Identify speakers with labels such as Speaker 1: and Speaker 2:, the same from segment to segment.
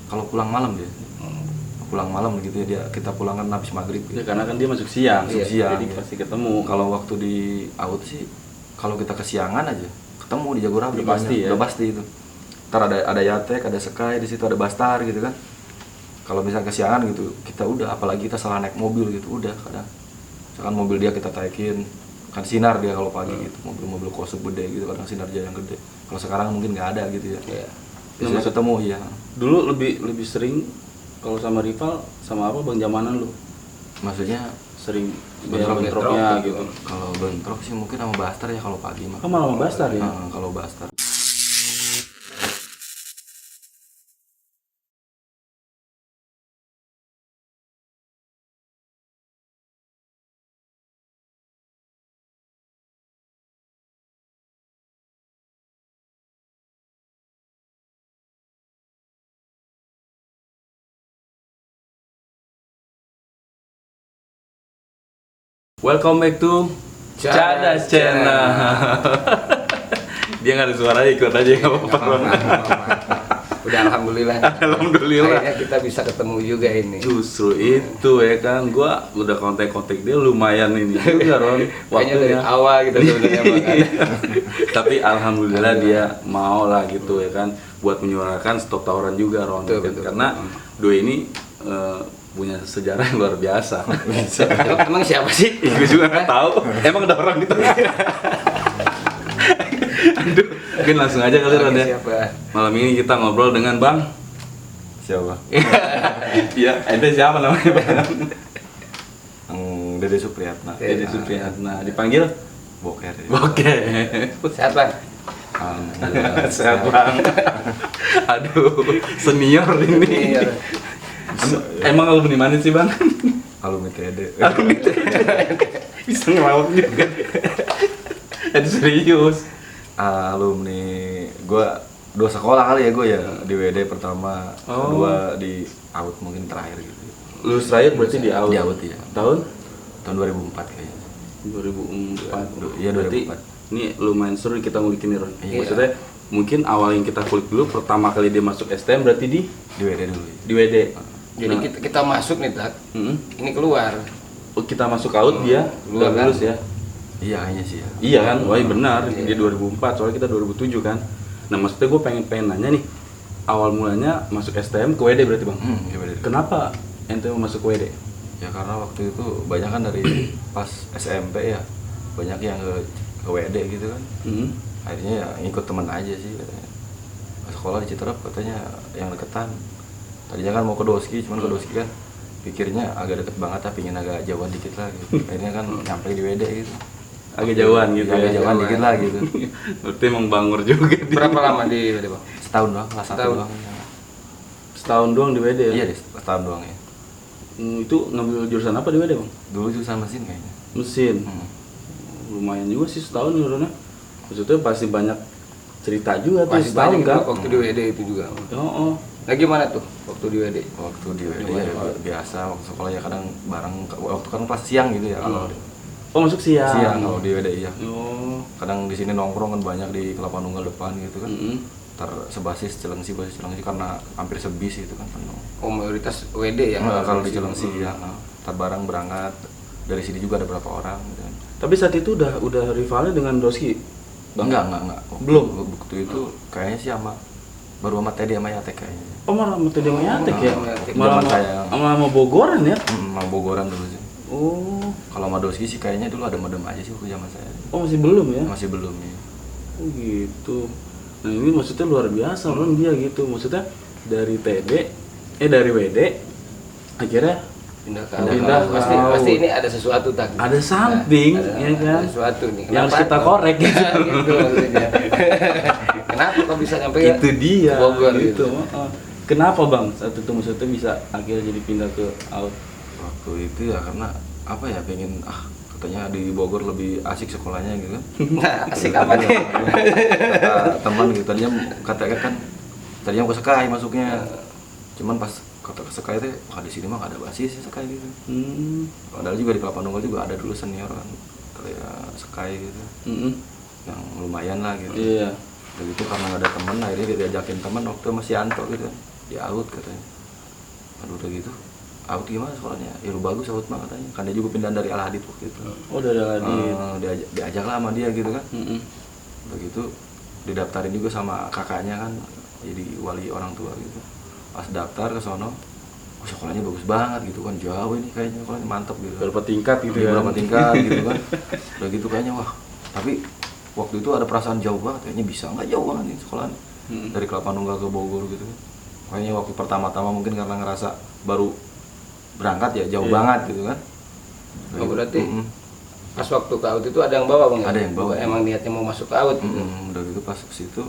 Speaker 1: kalau pulang malam dia. Pulang malam gitu ya, kita pulang kan habis maghrib gitu.
Speaker 2: Ya, karena kan dia masuk siang,
Speaker 1: siang
Speaker 2: jadi
Speaker 1: gitu.
Speaker 2: pasti ketemu.
Speaker 1: Kalau waktu di out sih, kalau kita kesiangan aja ketemu di Jagorawi
Speaker 2: Udah pasti ya.
Speaker 1: Udah pasti itu. Ntar ada Yatek, ada Sky di situ, ada Bastar gitu kan. Kalau misalnya kesiangan gitu, kita udah, apalagi kita salah naik mobil gitu, udah kadang. Misalkan mobil dia kita taikin, kan sinar dia kalau pagi gitu, mobil-mobil kosuk gede gitu, kadang sinar dia yang gede. Kalau sekarang mungkin nggak ada gitu ya.
Speaker 2: Iya.
Speaker 1: Biasanya ketemu ya.
Speaker 2: Dulu lebih sering kalau sama rival sama apa bang zamanan lu?
Speaker 1: Maksudnya
Speaker 2: Sering
Speaker 1: bentroknya
Speaker 2: gitu.
Speaker 1: Kalau bentrok sih mungkin sama Bastar ya kalau pagi mah.
Speaker 2: Oh, malah sama Bastar ya?
Speaker 1: Kalau Bastar.
Speaker 2: Welcome back to Cadas Channel. Dia nggak ada suaranya, ikut aja nggak apa-apa.
Speaker 3: Udah alhamdulillah.
Speaker 2: Alhamdulillah.
Speaker 3: Akhirnya kita bisa ketemu juga ini.
Speaker 2: Justru itu ya kan, gua udah kontak dia lumayan ini juga Ron.
Speaker 3: Kayaknya dari awal gitu sebenarnya Bang.
Speaker 2: Tapi alhamdulillah dia mau lah gitu ya kan, buat menyuarakan stop tawuran juga Ron.
Speaker 3: Betul.
Speaker 2: Karena dua ini punya sejarah yang luar biasa.
Speaker 3: Emang siapa sih?
Speaker 2: Gue juga nggak tahu. Emang ada orang gitu. Aduh, mungkin langsung aja kali Ron ya.
Speaker 3: Siapa?
Speaker 2: Malam ini kita ngobrol dengan Bang.
Speaker 1: Siapa?
Speaker 2: Iya, ente siapa namanya Bang?
Speaker 1: Dede Supriyatna.
Speaker 2: Dede Supriyatna. Dipanggil
Speaker 1: Boker ya.
Speaker 2: Oke.
Speaker 3: Sehat Bang?
Speaker 1: Alhamdulillah.
Speaker 2: Sehat Bang. Aduh, senior ini.
Speaker 3: Iya.
Speaker 2: Emang alumni mana sih Bang?
Speaker 1: Alumni TD.
Speaker 2: Bisa ngelawak juga. Aduh serius.
Speaker 1: Alumni gua dua sekolah kali ya gue ya, di WD pertama, kedua di AUT mungkin terakhir gitu.
Speaker 2: Lulus terakhir berarti di AUT.
Speaker 1: Di AUT ya.
Speaker 2: Tahun
Speaker 1: 2004 kayaknya.
Speaker 2: 2004.
Speaker 1: Iya, 2004.
Speaker 2: Berarti ini lumayan seru kita ngulikin nih Ron.
Speaker 1: Iya.
Speaker 2: Maksudnya mungkin awal yang kita kulik dulu pertama kali dia masuk STM berarti di
Speaker 1: WD dulu ya.
Speaker 2: di WD.
Speaker 3: Jadi
Speaker 2: Nah,
Speaker 3: kita masuk nih Tak. Ini keluar.
Speaker 2: kita masuk AUT dia
Speaker 3: Keluar
Speaker 2: udah lulus
Speaker 3: kan?
Speaker 2: ya.
Speaker 1: Iya kayaknya sih ya.
Speaker 2: Iya kan, wah benar,
Speaker 3: Iya.
Speaker 2: dia 2004, soalnya kita 2007 kan. Nah maksudnya gue pengen nanya nih, awal mulanya masuk STM ke WD berarti Bang?
Speaker 1: Di WD.
Speaker 2: Kenapa ente mau masuk WD?
Speaker 1: Ya karena waktu itu banyak kan dari pas SMP ya, banyak yang ke WD gitu kan. Akhirnya ya ngikut teman aja sih katanya. Pas sekolah di Citerap katanya yang deketan. Tadinya kan mau ke Doski, cuman ke Doski kan pikirnya agak deket banget tapi ingin agak jauhan dikit lah gitu. Akhirnya kan nyampe di WD gitu.
Speaker 2: Agak jauhan gitu
Speaker 1: Agak
Speaker 2: ya?
Speaker 1: jauhan dikit lah gitu.
Speaker 2: Berarti emang bangor juga dia.
Speaker 3: Berapa lama di WD Bang?
Speaker 1: Setahun doang, kelas 1
Speaker 3: Setahun.
Speaker 1: doang.
Speaker 2: Setahun doang di WD ya?
Speaker 1: Iya deh, setahun doang ya.
Speaker 2: Itu ngambil jurusan apa di WD Bang?
Speaker 1: Dulu jurusan mesin kayaknya.
Speaker 2: Mesin. Lumayan juga sih setahun jurusannya. Maksudnya pasti banyak cerita juga tuh
Speaker 3: Pasti
Speaker 2: setahun
Speaker 3: banyak
Speaker 2: kan?
Speaker 3: waktu di WD itu juga.
Speaker 2: Oh.
Speaker 3: Nah gimana tuh waktu di WD?
Speaker 1: Waktu di WD ya biasa, waktu sekolah ya kadang bareng, waktu kan pas siang gitu ya kalau
Speaker 2: Oh masuk siang?
Speaker 1: siang kalau di WD iya.
Speaker 2: Oh.
Speaker 1: Kadang di sini nongkrong kan banyak di Kelapa Nunggal depan gitu kan. Ntar sebasis Cilengsi karena hampir sebis itu kan penuh.
Speaker 3: Oh mayoritas WD ya?
Speaker 1: Nah, kalau di Cilengsi ya, ntar bareng berangkat dari sini juga ada berapa orang gitu kan.
Speaker 2: Tapi saat itu udah rivalnya dengan Doski?
Speaker 1: Enggak.
Speaker 2: Belum?
Speaker 1: Waktu itu kayaknya sih baru sama Teddy sama Yatek kayaknya.
Speaker 2: Oh malah sama Teddy Mayatek ya?
Speaker 3: Mayatek.
Speaker 2: Malah
Speaker 1: Zaman saya.
Speaker 2: sama Bogoran ya?
Speaker 1: Mau Bogoran dulu sih.
Speaker 2: Oh.
Speaker 1: Kalau sama Doski sih kayaknya dulu ada medem aja sih waktu zaman saya.
Speaker 2: Oh masih belum ya?
Speaker 1: Masih belum ya.
Speaker 2: Oh gitu. Nah ini maksudnya luar biasa Ron dia gitu. Maksudnya dari dari WD akhirnya
Speaker 3: Pindah ke
Speaker 2: Pindah
Speaker 3: AUT.
Speaker 2: ke AUT.
Speaker 3: Pasti ini ada sesuatu Tak.
Speaker 2: ada something
Speaker 3: Ada-
Speaker 2: ya kan?
Speaker 3: Ada sesuatu nih.
Speaker 2: Yang harus
Speaker 3: Kenapa?
Speaker 2: kita korek gitu.
Speaker 3: Gitu maksudnya. Kenapa kok bisa sampai
Speaker 2: Itu dia
Speaker 3: ke Bogor
Speaker 2: gitu.
Speaker 3: gitu?
Speaker 2: Heeh. Kenapa Bang saat itu maksudnya bisa akhirnya jadi pindah ke AUT?
Speaker 1: Waktu itu ya karena apa ya, pengen katanya di Bogor lebih asik sekolahnya gitu kan.
Speaker 3: Nah, asik apa nih?
Speaker 1: Kata teman gitu, katanya kan tadinya mau ke Sekai masuknya, cuman pas kata ke Sekai teh di sini mah gak ada basis sih Sekai gitu. Padahal juga di Kelapa Nunggal juga ada dulu senior kan kayak Sekai gitu, yang lumayan lah gitu.
Speaker 2: Iya.
Speaker 1: Dan itu karena gak ada temen, akhirnya diajakin temen waktu masih Yanto gitu. dia out katanya. Aduh udah gitu, out gimana sekolahnya? Ya lu bagus out mah katanya. Kan dia juga pindah dari Al Hadid waktu itu.
Speaker 2: Oh dari Al Hadid.
Speaker 1: Diajak lah sama dia gitu kan. Begitu didaftarin juga sama kakaknya kan, jadi wali orang tua gitu. Pas daftar ke sono, sekolahnya bagus banget gitu kan, jauh ini kayaknya sekolahnya mantep gitu.
Speaker 2: Berapa tingkat gitu ya?
Speaker 1: Berapa tingkat gitu kan. Udah gitu kayaknya wah, tapi waktu itu ada perasaan jauh banget, kayaknya bisa nggak jauh banget nih sekolahnya. Dari Kelapa Nunggal ke Bogor gitu kan. Kayaknya waktu pertama-tama mungkin karena ngerasa baru berangkat ya jauh banget gitu kan.
Speaker 3: Oh berarti pas waktu ke AUD itu ada yang bawa bang?
Speaker 1: Ada yang bawa.
Speaker 3: Emang niatnya mau masuk ke AUD gitu?
Speaker 1: Udah gitu pas ke situ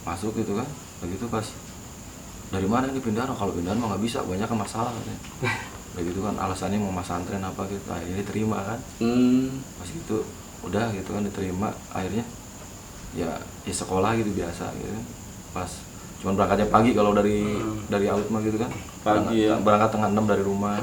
Speaker 1: masuk gitu kan. Begitu pas dari mana ini pindahan? Kalau pindahan mah nggak bisa, banyak kan masalah katanya. Udah gitu kan alasannya mau masantren apa gitu, akhirnya diterima kan. Pas gitu udah gitu kan diterima, akhirnya ya sekolah gitu biasa gitu kan. Pas cuman berangkatnya pagi kalau dari AUD mah gitu kan.
Speaker 2: Pagi ya.
Speaker 1: Berangkat tengah 6 dari rumah.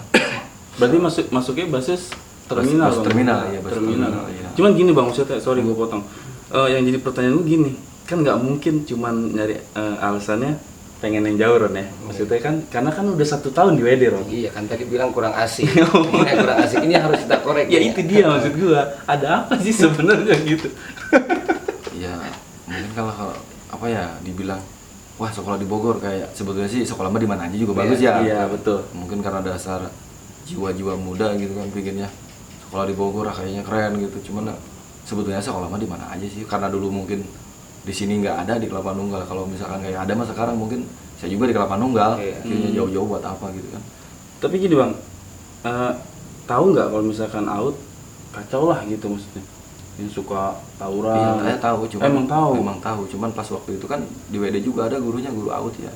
Speaker 2: Berarti masuknya basis terminal.
Speaker 1: Bus
Speaker 2: Bang?
Speaker 1: terminal ya, bus
Speaker 2: terminal.
Speaker 1: iya.
Speaker 2: Cuman gini bang, maksudnya sorry gue potong. Yang jadi pertanyaan gue gini, kan nggak mungkin cuman nyari alasannya pengen yang jauh Ron ya. Maksudnya kan karena kan udah 1 tahun di WD Ron.
Speaker 3: Iya kan tadi bilang kurang asik. Ini kurang asik, ini harus kita korek.
Speaker 2: Ya itu dia maksud gue. Ada apa sih sebenarnya gitu?
Speaker 1: Ya mungkin kalau apa ya dibilang wah sekolah di Bogor kayak sebetulnya sih sekolah mah di mana aja juga bagus ya.
Speaker 2: Iya betul.
Speaker 1: Mungkin karena dasar jiwa-jiwa muda gitu kan pikirnya sekolah di Bogor kayaknya keren gitu. Cuman sebetulnya sekolah mah di mana aja sih, karena dulu mungkin di sini nggak ada di Kelapa Nunggal. Kalau misalkan kayak ada mah sekarang mungkin saya juga di Kelapa Nunggal. Kayaknya jauh-jauh buat apa gitu kan.
Speaker 2: Tapi gini bang, tahu nggak kalau misalkan AUD kacau lah gitu maksudnya, yang suka tawuran?
Speaker 1: Iya, saya tahu, cuman
Speaker 2: emang tahu.
Speaker 1: Cuman pas waktu itu kan di WD juga ada gurunya, guru AUD ya.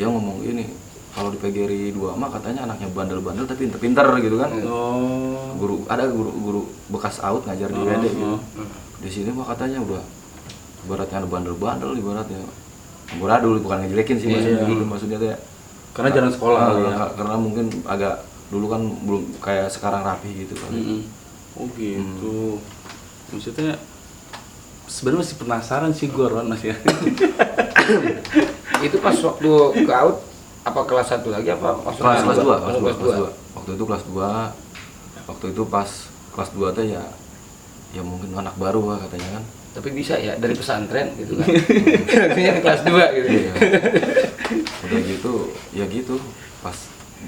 Speaker 1: Dia ngomong ini, kalau di PGRI 2 mah katanya anaknya bandel-bandel tapi pinter-pinter gitu kan. Guru bekas AUD ngajar di WD gitu. Di sini mah katanya udah ibaratnya ada bandel-bandel ibaratnya. Amburadul, bukan ngejelekin sih maksudnya tuh ya.
Speaker 2: Karena jarang sekolah
Speaker 1: karena mungkin agak dulu kan belum kayak sekarang rapi gitu kan.
Speaker 2: Oh gitu. Maksudnya sebenarnya masih penasaran sih gue Ron masih.
Speaker 3: Itu pas waktu ke AUD apa kelas 1 lagi apa maksudnya
Speaker 1: kelas 2. Waktu itu kelas 2. Waktu itu pas kelas 2 tuh ya mungkin anak baru lah katanya kan.
Speaker 3: Tapi bisa ya dari pesantren gitu kan. Artinya di kelas 2 gitu.
Speaker 1: Iya. Udah gitu, ya gitu. Pas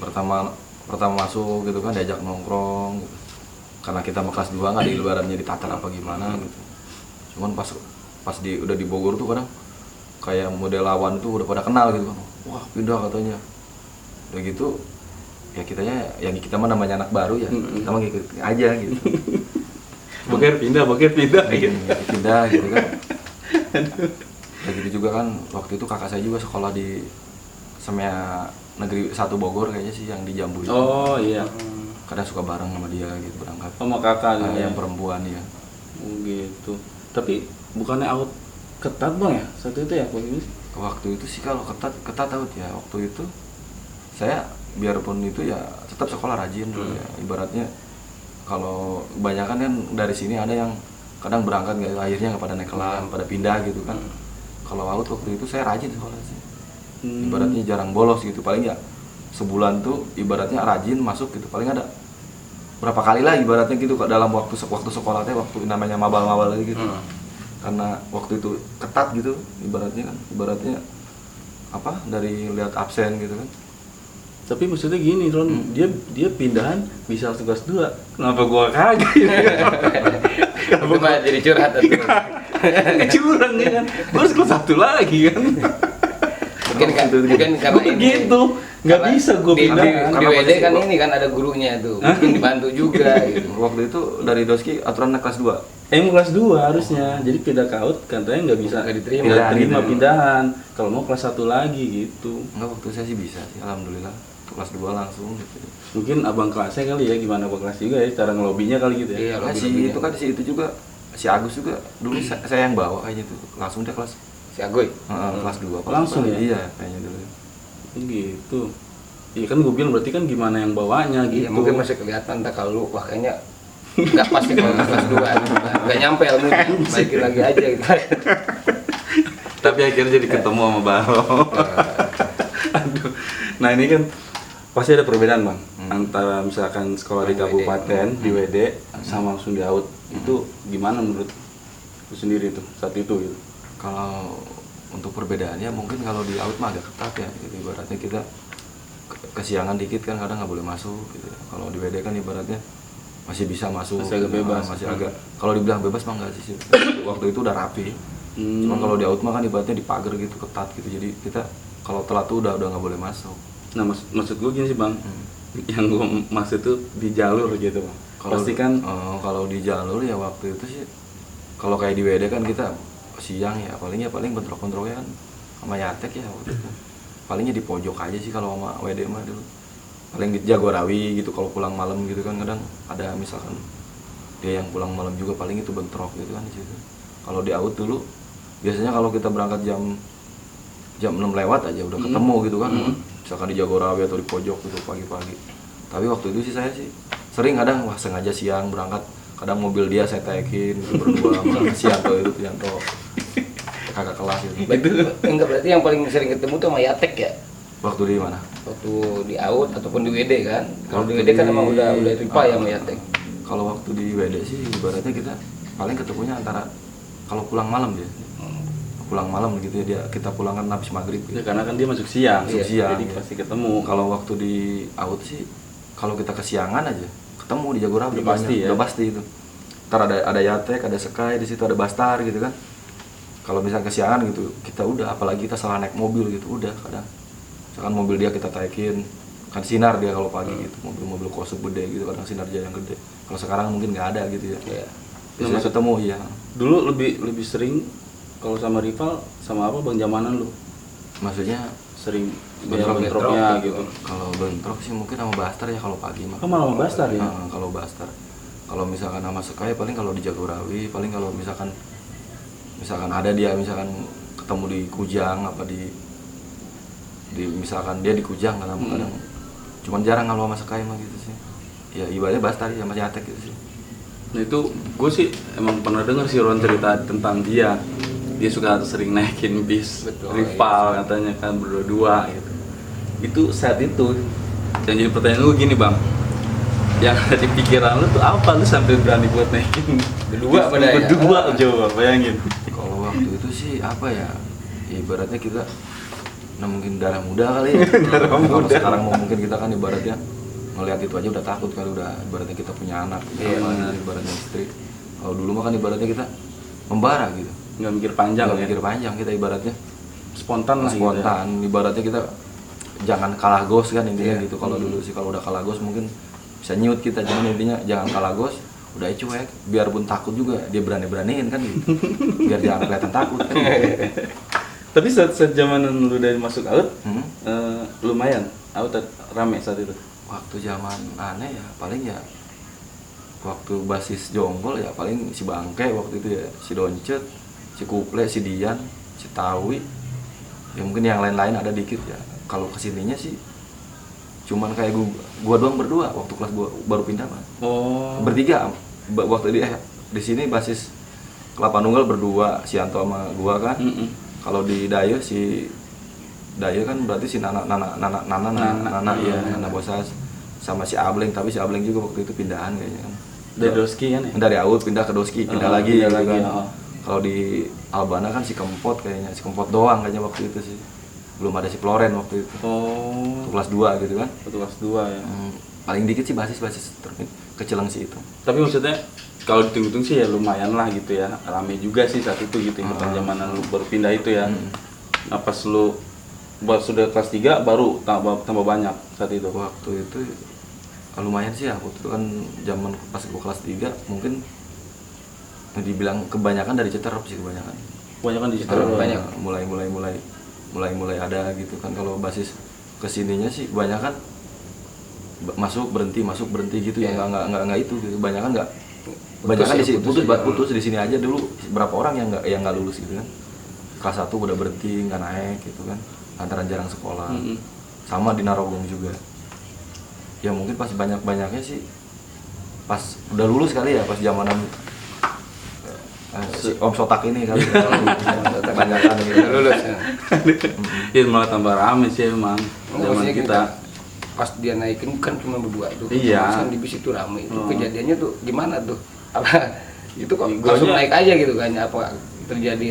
Speaker 1: pertama masuk gitu kan diajak nongkrong gitu. Karena kita mau kelas 2 nggak di lebarannya ditatar apa gimana gitu. Cuman pas udah di Bogor tuh kadang kayak model lawan tuh udah pada kenal gitu kan. Wah, pindah katanya. Udah gitu ya kita mah namanya anak baru ya. Kita mah ngikut aja gitu.
Speaker 2: Boker pindah gitu.
Speaker 1: Pindah gitu kan. Udah gitu juga kan waktu itu kakak saya juga sekolah di Semia Negeri 1 Bogor kayaknya sih yang di Jambu itu.
Speaker 2: Oh iya.
Speaker 1: Kadang suka bareng sama dia gitu berangkat.
Speaker 2: Sama kakak gitu.
Speaker 1: Yang perempuan ya.
Speaker 2: Oh gitu. Tapi bukannya AUD ketat bang ya saat itu ya waktu itu?
Speaker 1: Waktu itu sih kalau ketat AUD ya. Waktu itu saya biarpun itu ya tetap sekolah rajin dulu ya. Ibaratnya kalau kebanyakan kan dari sini ada yang kadang berangkat nggak, akhirnya nggak pada naik kelas, pada pindah gitu kan. Kalau AUD waktu itu saya rajin sekolah sih. Ibaratnya jarang bolos gitu, paling ya sebulan tuh ibaratnya rajin masuk gitu, paling ada berapa kali lah ibaratnya gitu dalam waktu sekolah teh, waktu namanya mabal-mabal gitu. Karena waktu itu ketat gitu ibaratnya apa dari lihat absen gitu kan.
Speaker 2: Tapi maksudnya gini Ron, dia pindahan bisa langsung kelas 2. Kenapa gua kagak?
Speaker 3: Itu mah jadi curhat tuh.
Speaker 2: Curang ya kan. Gua harus kelas 1 lagi kan.
Speaker 3: Mungkin karena ini
Speaker 2: gitu. Nggak bisa gua pindah.
Speaker 3: Di WD kan ini kan ada gurunya tuh. Mungkin dibantu juga gitu.
Speaker 1: Waktu itu dari Doski aturan kelas 2.
Speaker 2: Emang kelas 2 harusnya. Jadi pindah ke AUD katanya nggak bisa.
Speaker 3: Nggak diterima.
Speaker 2: Pindahan. Kalau mau kelas 1 lagi gitu.
Speaker 1: Enggak, waktu saya sih bisa sih, alhamdulillah. Kelas 2 langsung gitu.
Speaker 2: Mungkin abang kelasnya kali ya, gimana abang kelas juga ya, cara ngelobinya kali gitu ya.
Speaker 3: Iya,
Speaker 1: Nah, itu kan si itu juga, si Agus juga dulu saya yang bawa kayaknya tuh, langsung dia kelas
Speaker 3: Si Agoy.
Speaker 1: kelas 2
Speaker 2: Langsung ya?
Speaker 1: Iya kayaknya dulu.
Speaker 2: Gitu. Iya kan gue bilang berarti kan gimana yang bawanya gitu.
Speaker 3: Iya, mungkin masih kelihatan tak kalau wah kayaknya nggak pasti kalau kelas 2 nggak nyampe ilmunya, balikin lagi aja gitu.
Speaker 2: Tapi akhirnya jadi ketemu sama Baro. Nah ini kan pasti ada perbedaan bang antara misalkan sekolah di kabupaten di WD sama langsung di AUT. Itu gimana menurut lu sendiri tuh saat itu gitu?
Speaker 1: Kalau untuk perbedaannya mungkin kalau di AUT mah agak ketat ya, gitu. Ibaratnya kita kesiangan dikit kan kadang nggak boleh masuk gitu. Kalau di WD kan ibaratnya masih bisa masuk,
Speaker 2: masih agak bebas,
Speaker 1: masih agak, kalau dibilang bebas mah enggak sih. Waktu itu udah rapi. Cuman kalau di AUT mah kan ibaratnya dipagar gitu, ketat gitu. Jadi kita kalau telat tuh udah nggak boleh masuk.
Speaker 2: Nah maksud gue gini sih bang, yang gue maksud tuh di jalur gitu bang. Pasti kan
Speaker 1: kalau di jalur ya waktu itu sih, kalau kayak di WD kan kita siang ya paling bentrok-bentroknya kan sama Yatek ya waktu itu. Palingnya di pojok aja sih kalau sama WD mah dulu. Paling di Jagorawi gitu kalau pulang malam gitu kan kadang ada misalkan dia yang pulang malam juga paling itu bentrok gitu kan di situ. Kalau di AUT dulu biasanya kalau kita berangkat jam 6 lewat aja udah ketemu gitu kan. Misalkan di Jagorawi atau di pojok gitu pagi-pagi. Tapi waktu itu sih saya sih sering kadang wah sengaja siang berangkat, kadang mobil dia saya tekin gitu, berdua sama Sianto kakak kelas gitu.
Speaker 3: Enggak, berarti yang paling sering ketemu tuh sama Yatek ya?
Speaker 1: Waktu di mana?
Speaker 3: Waktu di AUT ataupun di WD kan? Kalau di
Speaker 1: Waktu
Speaker 3: WD kan
Speaker 1: di-
Speaker 3: emang udah ripa ya sama Yatek.
Speaker 1: Kalau waktu di WD sih ibaratnya kita paling ketemunya antara kalau pulang malam dia. Pulang malam gitu ya, kita pulang kan habis maghrib
Speaker 2: ya
Speaker 1: gitu.
Speaker 2: karena kan dia masuk siang,
Speaker 1: Masuk siang,
Speaker 2: jadi
Speaker 1: iya.
Speaker 2: pasti ketemu.
Speaker 1: Kalau waktu di AUT sih kalau kita kesiangan aja ketemu di Jagorawi
Speaker 2: Udah pasti ya?
Speaker 1: udah pasti itu. Ntar ada Yatek, ada Sky, di situ ada Bastar gitu kan. Kalau misalnya kesiangan gitu, kita udah apalagi kita salah naik mobil gitu udah kadang. Misalkan mobil dia kita taikin, kan sinar dia kalau pagi gitu, mobil-mobil kosub gede gitu kadang sinar dia yang gede. Kalau sekarang mungkin nggak ada gitu ya.
Speaker 3: Iya.
Speaker 1: Biasanya ketemu ya.
Speaker 2: Dulu lebih sering kalau sama rival sama apa bang zamanan lu?
Speaker 1: Maksudnya
Speaker 2: Sering
Speaker 3: Bentrok-bentroknya
Speaker 2: gitu.
Speaker 1: kalau bentrok sih mungkin sama Bastar ya kalau pagi mah.
Speaker 2: Oh malah sama Bastar ya?
Speaker 1: Kalau Bastar. Kalau misalkan sama Sky paling kalau di Jagorawi, paling kalau misalkan ada dia misalkan ketemu di Kujang apa di misalkan dia di Kujang kadang cuman jarang kalau sama Sky mah gitu sih. Ya ibaratnya Bastar ya sama Yatek gitu sih.
Speaker 2: Nah itu gue sih emang pernah dengar sih Ron cerita tentang dia suka sering naikin bis
Speaker 3: Betul,
Speaker 2: rival
Speaker 3: iya.
Speaker 2: katanya kan berdua gitu. Itu saat itu yang jadi pertanyaan lu gini bang, yang ada di pikiran lu tuh apa lu sampai berani buat naikin
Speaker 3: Berdua
Speaker 2: bis
Speaker 3: pada ya?
Speaker 2: berdua coba bayangin.
Speaker 1: Kalau waktu itu sih apa ya? Ibaratnya kita mungkin darah muda kali ya.
Speaker 2: Darah
Speaker 1: Kalau
Speaker 2: muda.
Speaker 1: sekarang mau mungkin kita kan ibaratnya ngelihat itu aja udah takut kali, udah ibaratnya kita punya anak, ibaratnya istri. Kalau dulu mah kan ibaratnya kita membara gitu.
Speaker 2: Nggak mikir panjang
Speaker 1: Nggak
Speaker 2: ya,
Speaker 1: mikir panjang kita ibaratnya
Speaker 2: spontan lah
Speaker 1: spontan. Ibaratnya kita jangan kalah gos kan intinya
Speaker 3: Iya.
Speaker 1: gitu. Kalau dulu sih kalau udah kalah gos mungkin bisa nyut kita, cuman intinya jangan kalah gos, udah cuek. Biarpun takut juga dia berani-beraniin kan gitu. Biar jangan kelihatan takut kan.
Speaker 2: Tapi saat zamanan lu dari masuk AUT
Speaker 1: Hmm?
Speaker 2: lumayan AUT rame saat itu.
Speaker 1: Waktu zaman aneh ya paling ya waktu basis Jonggol ya paling si Bangke waktu itu ya, si Doncet, si Kuple, si Dian, si Tawi, ya mungkin yang lain-lain ada dikit ya. Kalau kesininya sih cuman kayak gua doang berdua waktu kelas gua baru pindah mah.
Speaker 2: Oh.
Speaker 1: Bertiga waktu di sini basis Kelapa Nunggal berdua, si Anto sama gua kan. Kalau di Dayo si Dayo kan berarti si Nana ya, Nana Bosas sama si Ableng, tapi si Ableng juga waktu itu pindahan kayaknya kan.
Speaker 2: Dari Doski kan ya?
Speaker 1: Dari AUT pindah ke Doski, pindah lagi
Speaker 2: pindah
Speaker 1: gitu
Speaker 2: lagi,
Speaker 1: kan.
Speaker 2: oh.
Speaker 1: Kalau di Albana kan si Kempot kayaknya, si Kempot doang kayaknya waktu itu sih. Belum ada si Floren waktu itu.
Speaker 2: Oh.
Speaker 1: Waktu kelas 2 gitu kan.
Speaker 2: Waktu kelas 2 ya.
Speaker 1: Paling dikit sih basis kecil sih itu.
Speaker 2: Tapi maksudnya kalau dihitung-hitung sih ya lumayan lah gitu ya. Rame juga sih saat itu gitu ya. Zamanan lu baru pindah itu ya. Nah pas lu sudah kelas 3 baru tambah banyak saat itu.
Speaker 1: Waktu itu lumayan sih ya, waktu itu kan zaman pas gua kelas 3 mungkin dibilang kebanyakan dari Citerep sih kebanyakan.
Speaker 2: Kebanyakan di situ.
Speaker 3: Banyak.
Speaker 1: Mulai ada gitu kan. Kalau basis kesininya sih kebanyakan masuk berhenti gitu ya, nggak itu gitu. Kebanyakan di sini putus di sini aja dulu. Berapa orang yang nggak lulus gitu kan. Kelas 1 udah berhenti nggak naik gitu kan, lantaran jarang sekolah. Sama di Narogong juga ya, mungkin pas banyak-banyaknya sih pas udah lulus kali ya, pas zamanan si Om Sotak ini kali ya. Kebanyakan gitu.
Speaker 3: Lulus ya.
Speaker 2: Ya malah tambah rame sih emang.
Speaker 3: maksudnya
Speaker 2: kita.
Speaker 3: Pas dia naikin kan cuma berdua tuh.
Speaker 2: Iya.
Speaker 3: Kan di bis itu rame. Itu kejadiannya tuh gimana tuh? Apa itu kok
Speaker 2: Gua
Speaker 3: langsung
Speaker 2: aja-
Speaker 3: naik aja gitu kan? Apa terjadi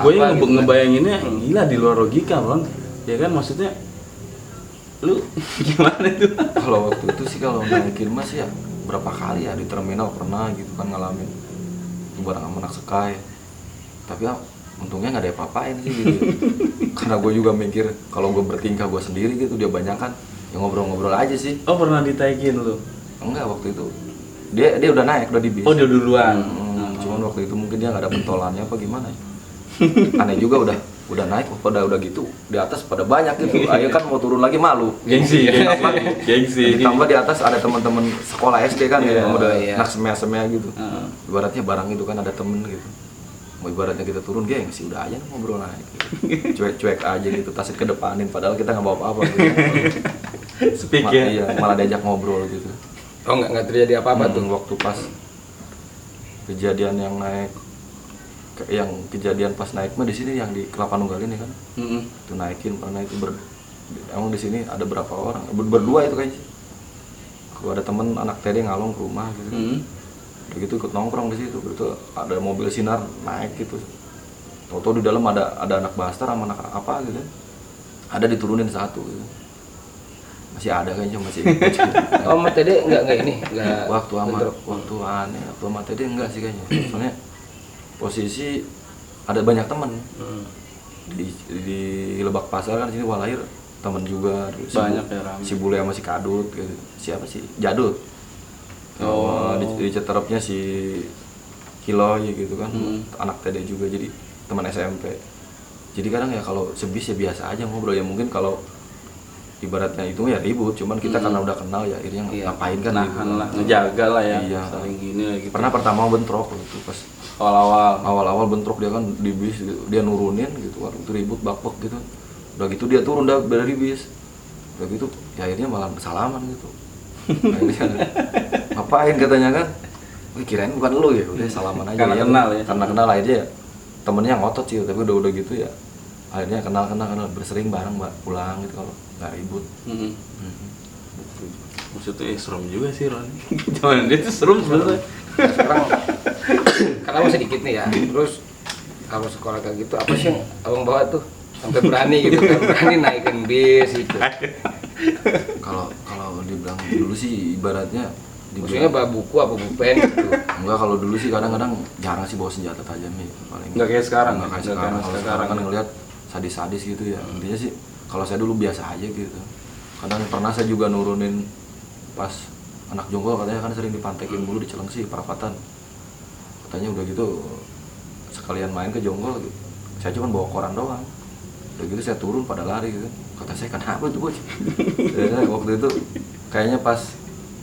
Speaker 2: Gue
Speaker 3: apa
Speaker 2: yang
Speaker 3: gitu kan?
Speaker 2: ngebayanginnya gila di luar logika bang, ya kan maksudnya lu gimana tuh?
Speaker 1: Kalau waktu itu sih kalau naikin mas ya berapa kali ya di terminal pernah gitu kan ngalamin bareng sama anak Sky, tapi ya untungnya nggak ada apa-apain sih gitu. Karena gue juga mikir kalau gue bertingkah gue sendiri gitu, dia banyak kan ya ngobrol-ngobrol aja sih.
Speaker 2: Oh pernah ditaikin lu?
Speaker 1: Enggak, waktu itu dia udah naik, udah di bis.
Speaker 2: Oh dia duluan.
Speaker 1: Cuman waktu itu mungkin dia nggak ada pentolannya apa gimana ya. Aneh juga udah naik udah gitu di atas pada banyak gitu. Ayo kan mau turun lagi malu.
Speaker 2: Gengsi, gengsi.
Speaker 1: Ditambah di atas ada teman-teman sekolah SD kan ya,
Speaker 3: Iya,
Speaker 1: udah
Speaker 3: iya.
Speaker 1: anak semea-semea gitu. Ibaratnya barang itu kan ada temen gitu. Mau ibaratnya kita turun gengsi udah aja ngobrol naik. Gitu. Cuek-cuek aja gitu, tasnya kedepanin padahal kita nggak bawa apa-apa gitu.
Speaker 2: Speak ya.
Speaker 1: Iya, malah diajak ngobrol gitu.
Speaker 3: Oh nggak terjadi apa-apa tuh.
Speaker 1: Waktu pas kejadian yang naik yang kejadian pas naik mah di sini yang di Kelapa Nunggal ini kan. Itu naikin pernah itu emang di sini ada berapa orang? Berdua itu kayaknya. Kalau ada temen anak TD ngalong ke rumah gitu. Udah gitu ikut nongkrong di situ. Itu ada mobil sinar naik gitu. Tahu-tahu di dalam ada anak Bastar sama anak apa gitu. Ada diturunin satu gitu. Masih ada kayaknya masih.
Speaker 3: Oh Mas Tede nggak ini nggak
Speaker 1: waktu
Speaker 3: bentrok.
Speaker 1: waktu aneh waktu sama Teddy enggak sih kayaknya. Soalnya posisi ada banyak temen di Lebak Pasar kan, sini Walahir temen juga
Speaker 2: Banyak ya, rame.
Speaker 1: si Bule sama si Kadut gitu. Siapa sih Jadut di Citerepnya si Kiloy gitu kan, anak Teddy juga jadi teman SMP. Jadi kadang ya kalau sebis ya biasa aja ngobrol ya, mungkin kalau ibaratnya itu ya ribut, cuman kita karena udah kenal ya akhirnya
Speaker 3: Iya.
Speaker 1: ngapain kan gitu.
Speaker 2: Nahan lah, ngejaga lah ya.
Speaker 1: Iya.
Speaker 2: Saling gini lah gitu.
Speaker 1: Pernah pertama bentrok gitu pas
Speaker 2: awal-awal.
Speaker 1: awal bentrok dia kan di bis gitu. Dia nurunin gitu, waktu itu ribut bakpok gitu. Udah gitu dia turun dari bis. Udah gitu ya akhirnya malah salaman gitu. Akhirnya ngapain katanya kan? Wih, kirain bukan lu ya, udah salaman aja.
Speaker 2: Karena kenal ya.
Speaker 1: Karena kenal aja ya. Temennya ngotot sih, tapi udah gitu ya. Akhirnya kenal bersering bareng pulang gitu kalau nggak ribut.
Speaker 2: Maksudnya serem juga sih Ron. Zaman dia tuh serem sebenarnya.
Speaker 3: Nah, sekarang karena masih dikit nih ya. Terus kalau sekolah kayak gitu apa sih yang abang bawa tuh sampai berani gitu kan, berani naikin bis gitu.
Speaker 1: Kalau dibilang dulu sih ibaratnya
Speaker 3: Maksudnya bawa buku apa bupen gitu.
Speaker 1: enggak, kalau dulu sih kadang-kadang jarang sih bawa senjata tajam nih paling.
Speaker 2: Nggak kayak sekarang.
Speaker 1: Nggak kayak
Speaker 2: Nggak
Speaker 1: sekarang.
Speaker 2: kayak
Speaker 1: Kalau sekarang kan ngelihat sadis-sadis gitu ya. Intinya sih kalau saya dulu biasa aja gitu. Kadang pernah saya juga nurunin pas anak jonggol, katanya kan sering dipantekin dulu di Cilengsi perapatan. Katanya udah gitu sekalian main ke jonggol gitu. Saya cuma bawa koran doang. Udah gitu saya turun pada lari gitu. Kata saya kenapa tuh bos? Ya, waktu itu kayaknya pas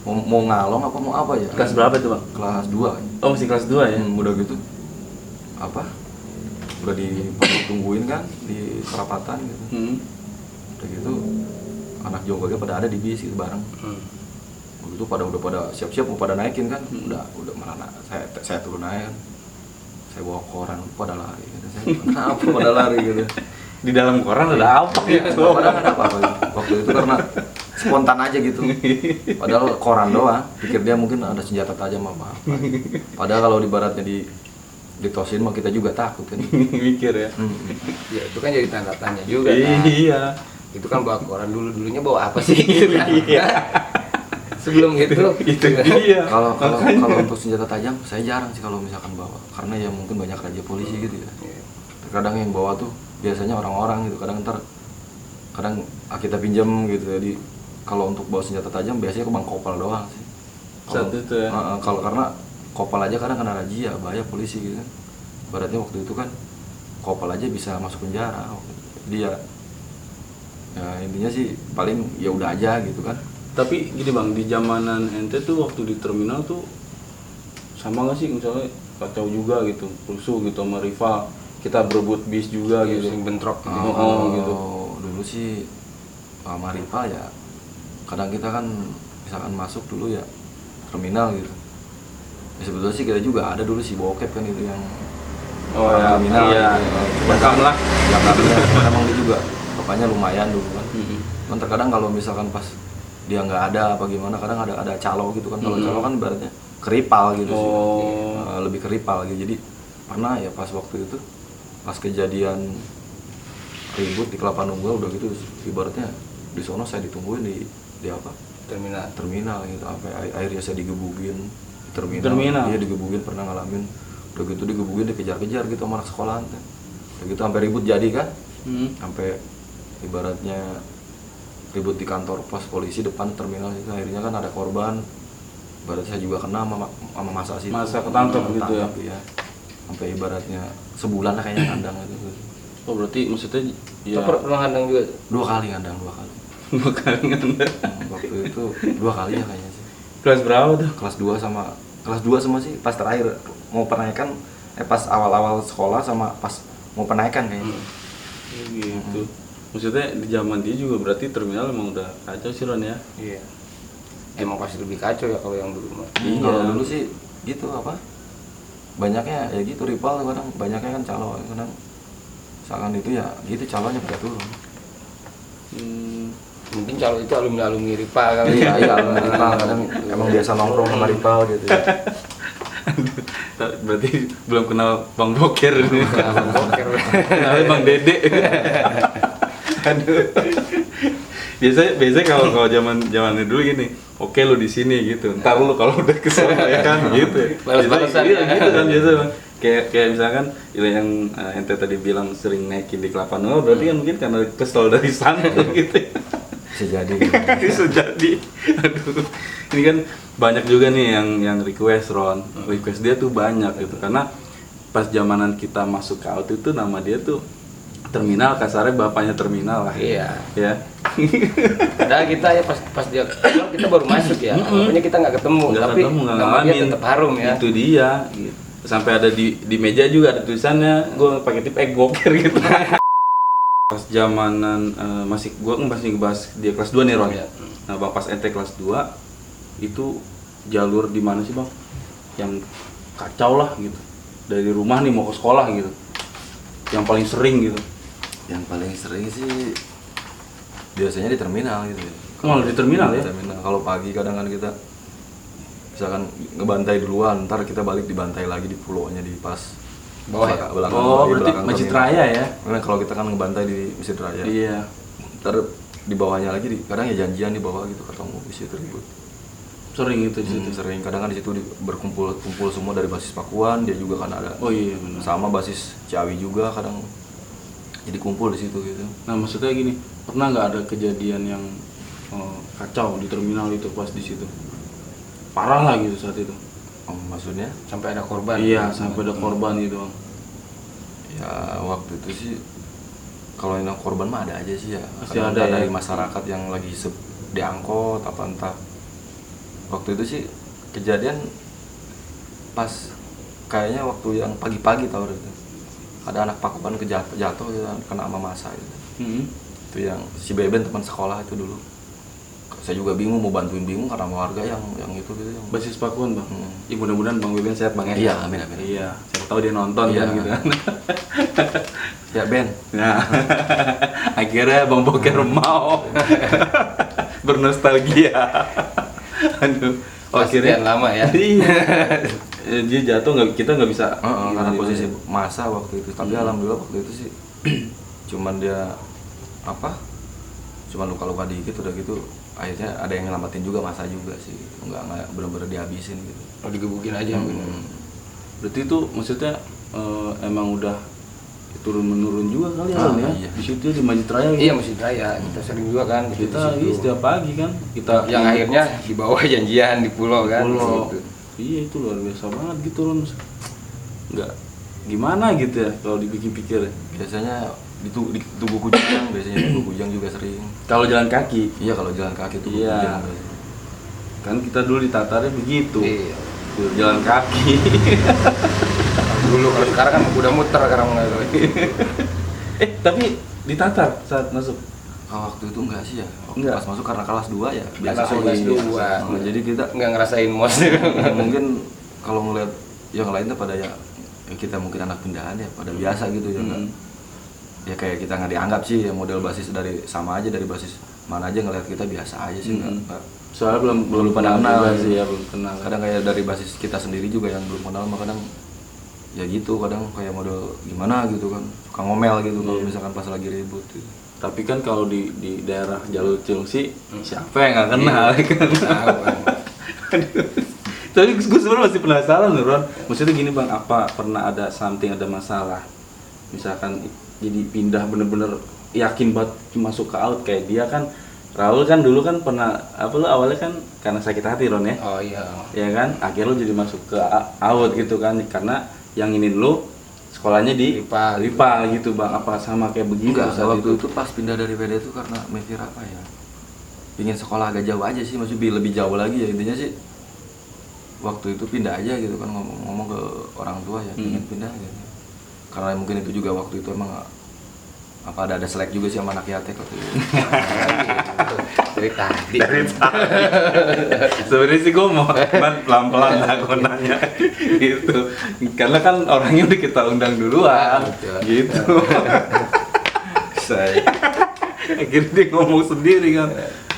Speaker 1: mau ngalong apa mau apa ya?
Speaker 2: Kelas berapa tuh bang?
Speaker 1: Kelas 2 kayaknya.
Speaker 2: Oh masih kelas 2 ya?
Speaker 1: Udah gitu apa? Udah ditungguin kan di perapatan gitu. Udah gitu anak jonggolnya pada ada di bis gitu bareng. Begitu udah pada siap-siap mau pada naikin kan. Udah malah saya turun aja kan. Saya bawa koran pada lari gitu. Saya kenapa pada lari gitu.
Speaker 2: Di dalam koran ada apa ya?
Speaker 1: Padahal nggak ada apa-apa gitu. Waktu itu karena spontan aja gitu. Padahal koran doang. Pikir dia mungkin ada senjata tajam apa. Padahal kalau di baratnya ditosin mah kita juga takut kan.
Speaker 2: Mikir ya.
Speaker 3: Ya itu kan jadi tanda tanya juga kan.
Speaker 2: Iya.
Speaker 3: Itu kan bawa koran dulunya bawa apa sih gitu kan. Sebelum itu
Speaker 2: Iya.
Speaker 1: Kalau untuk senjata tajam saya jarang sih kalau misalkan bawa. Karena ya mungkin banyak raja polisi gitu ya. Terkadang yang bawa tuh biasanya orang-orang gitu. Kadang kita pinjam gitu. Jadi kalau untuk bawa senjata tajam biasanya ke Bang Kopal doang sih.
Speaker 2: Saat itu ya.
Speaker 1: Kalau karena Kopal aja kadang kena razia, bahaya polisi gitu kan. Baratnya waktu itu kan Kopal aja bisa masuk penjara. Jadi ya intinya sih paling ya udah aja gitu kan.
Speaker 2: Tapi gini bang, di zamanan ente tuh waktu di terminal tuh sama nggak sih misalnya kacau juga gitu, rusuh gitu sama rival, kita berebut bis juga
Speaker 3: ya,
Speaker 2: gitu.
Speaker 3: sering bentrok gitu.
Speaker 2: Gitu.
Speaker 1: Dulu sih sama rival ya kadang kita kan misalkan masuk dulu ya terminal gitu. Ya, sebetulnya sih kita juga ada dulu si bokep kan itu yang
Speaker 2: Oh ya,
Speaker 1: terminal
Speaker 2: iya.
Speaker 1: gitu.
Speaker 2: Bekam lah.
Speaker 1: Ya, emang dia juga bapaknya lumayan dulu kan. Cuman terkadang kalau misalkan pas dia nggak ada apa gimana, kadang ada calo gitu kan. Kalau calo kan ibaratnya keripal gitu sih. Lebih keripal gitu. Jadi pernah ya pas waktu itu, pas kejadian ribut di Kelapa Nunggal udah gitu, ibaratnya di sono saya ditungguin di apa? Terminal gitu. Sampai akhirnya saya digebugin di terminal. Iya, digebugin, pernah ngalamin. Udah gitu digebugin, dikejar-kejar gitu sama anak sekolahan. Udah gitu sampai ribut jadi kan. Sampai ibaratnya ribut di kantor pos polisi depan terminal itu, akhirnya kan ada korban. Ibaratnya saya juga kena sama masa situ.
Speaker 2: Masa ketangkep gitu
Speaker 1: ya. Sampai ibaratnya sebulan lah kayaknya ngandang gitu.
Speaker 2: Oh berarti maksudnya ya
Speaker 3: pernah ngandang juga?
Speaker 1: 2 kali ngandang.
Speaker 2: 2 kali ngandang.
Speaker 1: Waktu itu 2 kali ya kayaknya sih.
Speaker 2: Kelas berapa tuh?
Speaker 1: Kelas 2 sama sih pas terakhir mau penaikan, pas awal-awal sekolah sama pas mau penaikan kayaknya.
Speaker 2: Gitu. Maksudnya di zaman dia juga berarti terminal emang udah kacau sih Ron ya?
Speaker 3: Iya. Emang pasti lebih kacau ya kalau yang dulu mah.
Speaker 1: Kalau dulu sih gitu apa? Banyaknya ya gitu rival, kadang banyaknya kan calo, kadang misalkan itu ya gitu calonya pada turun.
Speaker 3: Mungkin calo itu alumni rival kali.
Speaker 1: Iya, alumni rival, kadang emang biasa nongkrong sama rival gitu ya.
Speaker 2: Berarti belum kenal Bang Boker ini.
Speaker 3: Bang Boker.
Speaker 2: Kenalnya Bang Dede. Aduh. Biasanya kalau zaman dulu gini, oke lu di sini gitu. Ntar lu kalau udah kesel ya kan gitu.
Speaker 3: Balas-balasan
Speaker 2: iya,
Speaker 3: ya.
Speaker 2: gitu kan biasa Bang. Kayak misalkan yang ente tadi bilang sering naikin di Kelapa Nunggal, berarti kan mungkin karena kesel dari sana gitu.
Speaker 1: Bisa jadi.
Speaker 2: Bisa jadi. Aduh. Ini kan banyak juga nih yang request Ron. Request dia tuh banyak gitu karena pas zamanan kita masuk ke auto itu nama dia tuh terminal, kasarnya bapaknya terminal lah.
Speaker 3: Iya.
Speaker 2: Ya.
Speaker 3: Padahal kita ya pas dia keluar kita baru masuk ya. Makanya kita nggak ketemu, tapi
Speaker 2: nggak
Speaker 3: nama dia
Speaker 2: ngalamin.
Speaker 3: tetap harum ya.
Speaker 2: Itu dia. Gitu. Sampai ada di meja juga ada tulisannya, gue pakai tip Boker gitu. Pas zamanan gue masih ngebahas dia kelas 2 nih Ron.
Speaker 3: Iya.
Speaker 2: Nah bang pas ente kelas 2 itu jalur di mana sih bang? Yang kacau lah gitu. Dari rumah nih mau ke sekolah gitu. Yang paling sering gitu.
Speaker 1: Yang paling sering sih biasanya di terminal gitu ya.
Speaker 2: Malah di terminal ya?
Speaker 1: Terminal. Kalau pagi kadang kan kita misalkan ngebantai duluan, ntar kita balik dibantai lagi di pulaunya di pas
Speaker 3: Bawah ya?
Speaker 2: Oh berarti Masjid Raya ya?
Speaker 1: Karena kalau kita kan ngebantai di Masjid Raya.
Speaker 2: Iya.
Speaker 1: Ntar di bawahnya lagi kadang ya janjian di bawah gitu, ketemu di situ ribut.
Speaker 2: Sering itu di situ.
Speaker 1: Sering kadang kan di situ berkumpul semua dari basis Pakuan, dia juga kan ada.
Speaker 2: Oh iya benar.
Speaker 1: Sama basis Ciawi juga kadang. Jadi kumpul di situ gitu.
Speaker 2: Nah maksudnya gini, pernah nggak ada kejadian yang kacau di terminal itu pas di situ? Parah lah gitu saat itu.
Speaker 1: Maksudnya?
Speaker 3: Sampai ada korban.
Speaker 2: Iya, sampai ada korban gitu.
Speaker 1: Ya waktu itu sih kalau yang korban mah ada aja sih ya.
Speaker 2: Pasti
Speaker 1: Kadang
Speaker 2: ada ya.
Speaker 1: dari masyarakat yang lagi diangkut apa entah. Waktu itu sih kejadian pas kayaknya waktu yang pagi-pagi tau itu. Ada anak Pakuan jatuh gitu, kena sama masa gitu. Itu yang si Beben teman sekolah itu dulu. Saya juga bingung mau bantuin karena warga yang itu gitu yang
Speaker 2: Basis Pakuan bang. Ya mudah-mudahan Bang Beben sehat bang ya.
Speaker 1: Iya, amin.
Speaker 2: Iya, siapa tahu dia nonton
Speaker 1: Iya.
Speaker 2: kan gitu kan.
Speaker 1: Ya Ben.
Speaker 2: Nah, akhirnya Bang Boker mau bernostalgia. Aduh,
Speaker 3: Sekian lama ya.
Speaker 2: Iya. Dia jatuh kita nggak bisa.
Speaker 1: Karena posisi masa waktu itu. Tapi alhamdulillah waktu itu sih cuman dia cuman luka-luka dikit udah gitu. Akhirnya ada yang nyelamatin juga masa juga sih. Nggak benar-benar dihabisin gitu.
Speaker 3: Oh digebukin aja.
Speaker 2: Berarti itu maksudnya emang udah turun-menurun juga kali ya,
Speaker 1: Iya.
Speaker 2: Di situ di Masjid Raya.
Speaker 3: Iya Masjid Raya. Kita sering juga kan.
Speaker 2: Kita
Speaker 3: di situ.
Speaker 2: setiap pagi kan kita
Speaker 3: Yang akhirnya di bawah janjian di pulau kan. di
Speaker 2: pulau.
Speaker 3: situ.
Speaker 2: Iya itu luar biasa banget gitu Ron. Nggak gimana gitu ya kalau dipikir-pikir.
Speaker 1: Biasanya di Tugu Kujang, biasanya Tugu Kujang juga sering.
Speaker 2: Kalau jalan kaki.
Speaker 1: Iya kalau jalan kaki Tugu
Speaker 2: Iya.
Speaker 1: Kujang.
Speaker 2: Kan kita dulu ditatarnya begitu.
Speaker 3: Iya.
Speaker 2: Tuh, jalan kaki.
Speaker 3: Dulu kalau sekarang kan udah muter sekarang mulai.
Speaker 2: Tapi ditatar saat masuk.
Speaker 1: Waktu itu enggak sih ya. Waktu
Speaker 2: Enggak.
Speaker 1: pas masuk karena kelas 2 ya.
Speaker 3: Langsung
Speaker 1: aja.
Speaker 3: kelas 2.
Speaker 1: Nah, jadi kita
Speaker 3: Nggak ngerasain mos.
Speaker 1: mungkin kalau ngeliat yang lainnya pada ya kita mungkin anak pindahan ya pada biasa gitu ya kan. Ya kayak kita nggak dianggap sih ya model basis dari sama aja dari basis mana aja ngeliat kita biasa aja sih, nggak
Speaker 2: soalnya belum
Speaker 1: pada kenal
Speaker 2: sih ya, belum kenal.
Speaker 1: Kadang kayak dari basis kita sendiri juga yang belum kenal, mah kadang ya gitu, kadang kayak model gimana gitu kan, suka ngomel gitu kalau misalkan pas lagi ribut gitu.
Speaker 2: Tapi kan kalau di daerah Jalur Cilengsi siapa yang nggak kenal kan? Tapi gue sebenarnya masih penasaran loh Ron. Maksudnya gini Bang, apa pernah ada masalah? Misalkan jadi pindah bener-bener yakin banget masuk ke out kayak dia kan. Raul kan dulu kan pernah lo awalnya kan karena sakit hati Ron ya.
Speaker 3: Oh iya.
Speaker 2: Ya kan, akhirnya lo jadi masuk ke out gitu kan, karena yang ini lo sekolahnya di Rival gitu Bang. Apa sama kayak begitu?
Speaker 1: Enggak, waktu itu pas pindah dari WD itu karena mikir apa ya, ingin sekolah agak jauh aja sih, maksudnya lebih jauh lagi ya, intinya sih waktu itu pindah aja gitu kan, ngomong ke orang tua ya, ingin pindah gitu. Karena mungkin itu juga waktu itu emang apa ada selek juga sih sama anak Yatek waktu itu.
Speaker 3: Dari tadi.
Speaker 2: Sebenarnya sih gue mau pelan-pelan lah gue nanya gitu, karena kan orangnya udah kita undang duluan gitu.
Speaker 1: Saya
Speaker 2: akhirnya dia ngomong sendiri kan.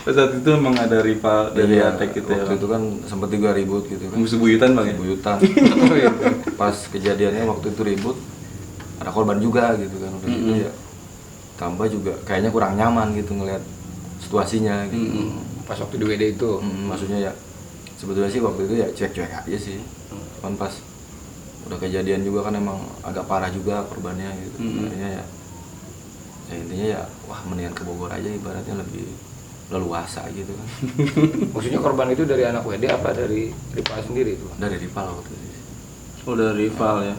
Speaker 2: Pas saat itu emang ada rival dari Yatek gitu ya.
Speaker 1: Waktu itu kan sempet juga ribut gitu kan.
Speaker 2: Musuh buyutan Bang ya?
Speaker 1: Buyutan. Pas kejadiannya waktu itu ribut, ada korban juga gitu kan. Udah gitu ya, tambah juga kayaknya kurang nyaman gitu ngelihat situasinya gitu.
Speaker 3: Pas waktu di WD itu.
Speaker 1: Maksudnya ya sebetulnya sih waktu itu ya cuek-cuek aja sih. Cuman pas udah kejadian juga kan emang agak parah juga korbannya gitu. Akhirnya ya intinya ya wah mendingan ke Bogor aja, ibaratnya lebih leluasa gitu kan.
Speaker 3: Maksudnya korban itu dari anak WD apa dari Rival sendiri itu?
Speaker 1: Dari Rival waktu itu.
Speaker 2: Oh dari rival ya.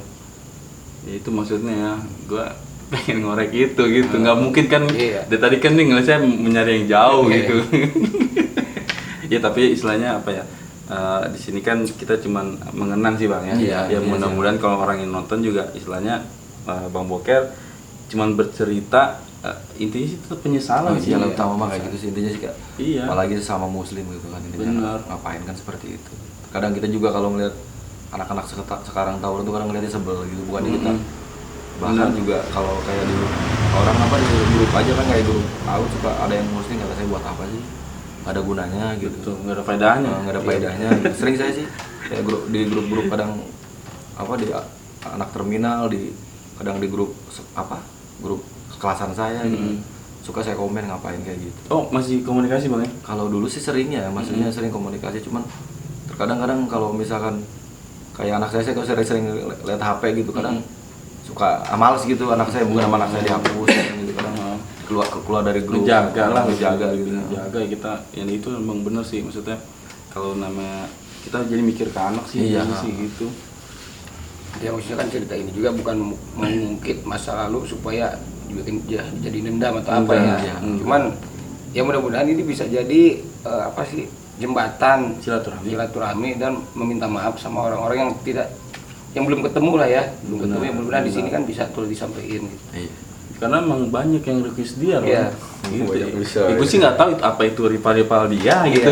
Speaker 2: Ya itu maksudnya ya, gue pengen ngorek itu gitu. Nggak mungkin kan, dari tadi kan nih ngeliat saya mencari yang jauh gitu. Ya tapi istilahnya apa ya, di sini kan kita cuman mengenang sih Bang ya. Ya mudah-mudahan kalau orang yang nonton juga istilahnya Bang Boker cuman bercerita, intinya sih tetap penyesalan sih.
Speaker 1: Yang utama mah kayak gitu sih intinya sih Kak.
Speaker 2: Iya.
Speaker 1: Apalagi sama muslim gitu kan, intinya
Speaker 2: Benar.
Speaker 1: ngapain kan seperti itu. Kadang kita juga kalau ngeliat anak-anak sekarang tawuran tuh kadang ngeliatnya sebel gitu, bukan kita. Bahkan juga kalau kayak di orang apa di grup aja kan, kayak grup tahu suka ada yang muslim, kata saya buat apa sih? Gak ada gunanya gitu.
Speaker 2: Betul, nggak ada faedahnya.
Speaker 1: Nggak ada faedahnya. Sering saya sih kayak di grup-grup kadang apa di anak terminal, kadang di grup grup kelasan saya gitu. Suka saya komen ngapain kayak gitu.
Speaker 2: Oh masih komunikasi Bang ya?
Speaker 1: Kalau dulu sih sering ya, maksudnya sering komunikasi, cuman terkadang-kadang kalau misalkan kayak anak saya kalau sering lihat HP gitu kadang suka males gitu, anak saya bukan sama anak saya dihapus gitu kadang keluar dari grup.
Speaker 2: Menjaga
Speaker 1: gitu.
Speaker 2: Menjaga ya kita, yang itu emang bener sih, maksudnya kalau namanya kita jadi mikir ke anak sih, sih gitu.
Speaker 3: Ya maksudnya kan cerita ini juga bukan mengungkit masa lalu supaya dibikin jadi dendam atau apa ya. Cuman ya mudah-mudahan ini bisa jadi jembatan silaturahmi dan meminta maaf sama orang-orang yang belum ketemu lah ya. Belum ketemu, yang mudah-mudahan di sini kan bisa tuh disampaikan gitu.
Speaker 2: Karena emang banyak yang request dia loh.
Speaker 3: Iya.
Speaker 2: Gitu. Ibu sih nggak tahu apa itu rival dia gitu.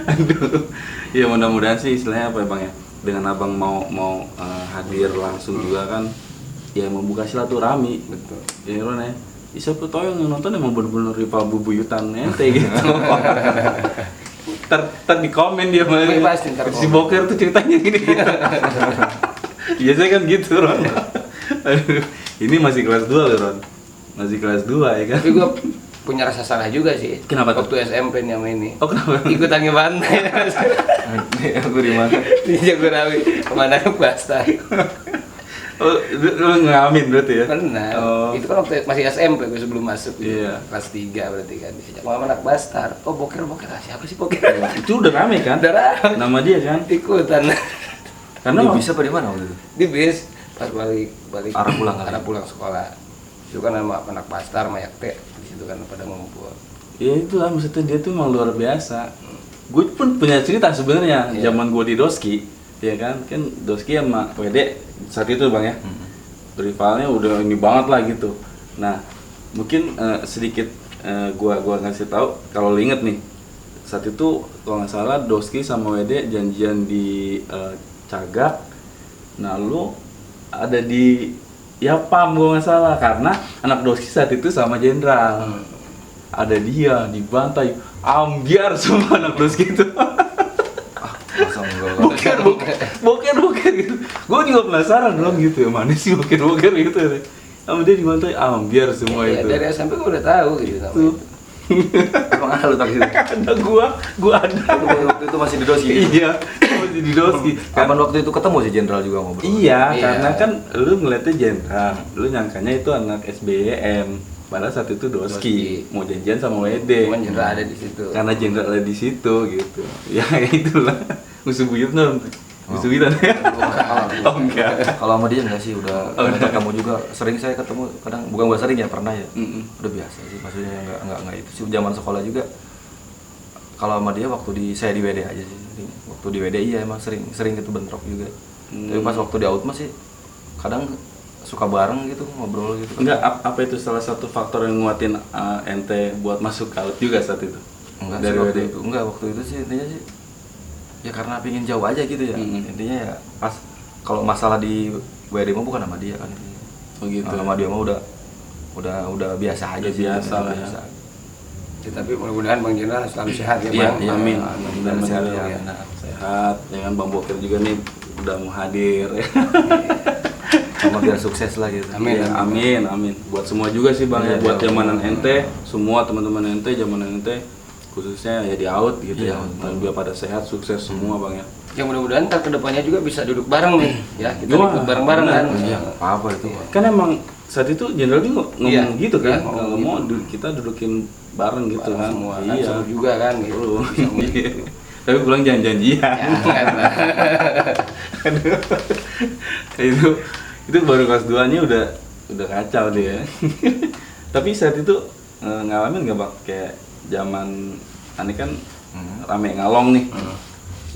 Speaker 2: Aduh. Ya mudah-mudahan sih istilahnya apa ya Bang ya, dengan Abang mau hadir langsung juga kan, ya membuka silaturahmi.
Speaker 3: Betul.
Speaker 2: Ya Ron ya. Siapa tahu yang nonton emang bener-bener rival bubuyutan ente gitu. Ntar di komen dia si Boker tuh ceritanya gini gitu. Biasanya kan gitu Ron. Aduh, ini masih kelas 2 loh Ron. Masih kelas 2 ya kan.
Speaker 3: Tapi gue punya rasa salah juga sih.
Speaker 2: Kenapa tuh?
Speaker 3: Waktu SMP nih sama ini.
Speaker 2: Oh kenapa?
Speaker 3: Ikutan ngebantai.
Speaker 1: Aku di mana?
Speaker 3: Di Jagorawi, kemana ke Basta.
Speaker 2: Oh, lu ngalamin berarti ya?
Speaker 3: Pernah.
Speaker 2: Oh.
Speaker 3: Itu kan waktu masih SMP gue sebelum masuk gitu.
Speaker 2: Iya.
Speaker 3: Kelas 3 berarti kan. Diajak sama anak Bastar. Oh Boker, siapa sih Boker?
Speaker 2: Itu udah rame kan?
Speaker 3: Udah rame.
Speaker 2: Nama dia kan?
Speaker 3: Ikutan.
Speaker 1: Karena bisa apa di mana waktu itu?
Speaker 3: Di bis pas balik
Speaker 1: arah
Speaker 3: pulang sekolah. Itu kan sama anak Bastar, sama Yakte. Di situ kan pada ngumpul.
Speaker 2: Ya itulah maksudnya dia tuh emang luar biasa. Gue pun punya cerita sebenarnya zaman gue di Doski, ya kan Doski sama WD saat itu Bang ya, rivalnya udah ini banget lah gitu. Nah mungkin sedikit gua ngasih tahu kalau lo inget nih, saat itu kalau nggak salah Doski sama WD janjian di Cagak. Nah lu ada di ya pam gue nggak salah, karena anak doski saat itu sama jenderal. Ada dia dibantai, ambiar semua anak doski itu.
Speaker 1: Masa enggak?
Speaker 2: boker gitu. Gue juga penasaran dong gitu ya, mana sih boker gitu ya. Sama dia dibantai, ambiar semua
Speaker 3: Iya,
Speaker 2: itu.
Speaker 3: dari SMP gue udah tahu gitu namanya.
Speaker 2: Tuh.
Speaker 1: Emang ada lu taksi?
Speaker 2: Ada gua ada.
Speaker 1: Waktu itu masih di doski.
Speaker 2: Iya, masih di doski.
Speaker 1: Kapan waktu itu ketemu si jenderal juga ngobrol?
Speaker 2: Iya,
Speaker 3: Iya.
Speaker 2: karena kan lu ngeliatnya jenderal, lu nyangkanya itu anak SBM. Padahal saat itu doski, mau janjian sama WD.
Speaker 3: Cuman jenderal ada di situ.
Speaker 2: Karena jenderal ada di situ gitu. Ya itulah. Musuh buyut non. Musuh buyut ya. Oh enggak.
Speaker 1: Kalau sama dia enggak sih, udah ketemu juga. Sering saya ketemu, kadang bukan gua sering ya, pernah ya. Udah biasa sih, maksudnya enggak itu sih zaman sekolah juga. Kalau sama dia waktu saya di WD aja sih. Waktu di WD iya emang sering gitu bentrok juga. Tapi pas waktu di Outma sih kadang suka bareng gitu, ngobrol gitu.
Speaker 2: Enggak, apa itu salah satu faktor yang nguatin ente buat masuk Out juga saat itu?
Speaker 1: Enggak
Speaker 2: Dari
Speaker 1: sih waktu
Speaker 2: WD?
Speaker 1: itu. Enggak, waktu itu sih intinya sih ya karena pengen jauh aja gitu ya. Intinya ya pas kalau masalah di WD mah bukan sama dia kan.
Speaker 2: Oh gitu.
Speaker 1: Sama dia mah udah biasa aja sih.
Speaker 2: Biasa lah ya.
Speaker 3: Ya, tapi mudah-mudahan Bang Jenderal selalu sehat ya
Speaker 2: Iya,
Speaker 3: Bang.
Speaker 2: amin.
Speaker 1: Dan sehat ya.
Speaker 2: Ya. Sehat, dengan Bang Boker juga nih udah mau hadir.
Speaker 1: Sama biar sukses lah gitu.
Speaker 3: Amin.
Speaker 2: Ya, amin. Buat semua juga sih Bang ya,
Speaker 1: Iya,
Speaker 2: buat
Speaker 1: iya.
Speaker 2: zamanan ente, semua teman-teman ente, zamanan ente khususnya ya di Out gitu
Speaker 1: Iya,
Speaker 2: ya.
Speaker 1: betul.
Speaker 2: Biar pada sehat, sukses semua Bang ya.
Speaker 3: Ya mudah-mudahan ntar kedepannya juga bisa duduk bareng nih ya, kita
Speaker 2: Wah,
Speaker 3: ikut bareng-bareng kan.
Speaker 2: benar.
Speaker 1: Iya, apa itu?
Speaker 2: Kan emang saat itu jenderal juga ngomong
Speaker 3: Iya,
Speaker 2: gitu kan,
Speaker 3: iya, ngomong
Speaker 2: ngomong
Speaker 3: gitu.
Speaker 2: kita dudukin bareng gitu
Speaker 3: Bareng
Speaker 2: kan.
Speaker 3: semua kan,
Speaker 2: Iya.
Speaker 3: seru juga kan gitu.
Speaker 2: Seru.
Speaker 3: Bisa ngomong
Speaker 2: Iya.
Speaker 3: gitu.
Speaker 2: Tapi pulang jangan janjian.
Speaker 3: Ya, kan, Bang.
Speaker 2: itu baru kelas 2-nya udah kacau dia. Tapi saat itu ngalamin nggak Bang kayak zaman aneh kan rame ngalong nih.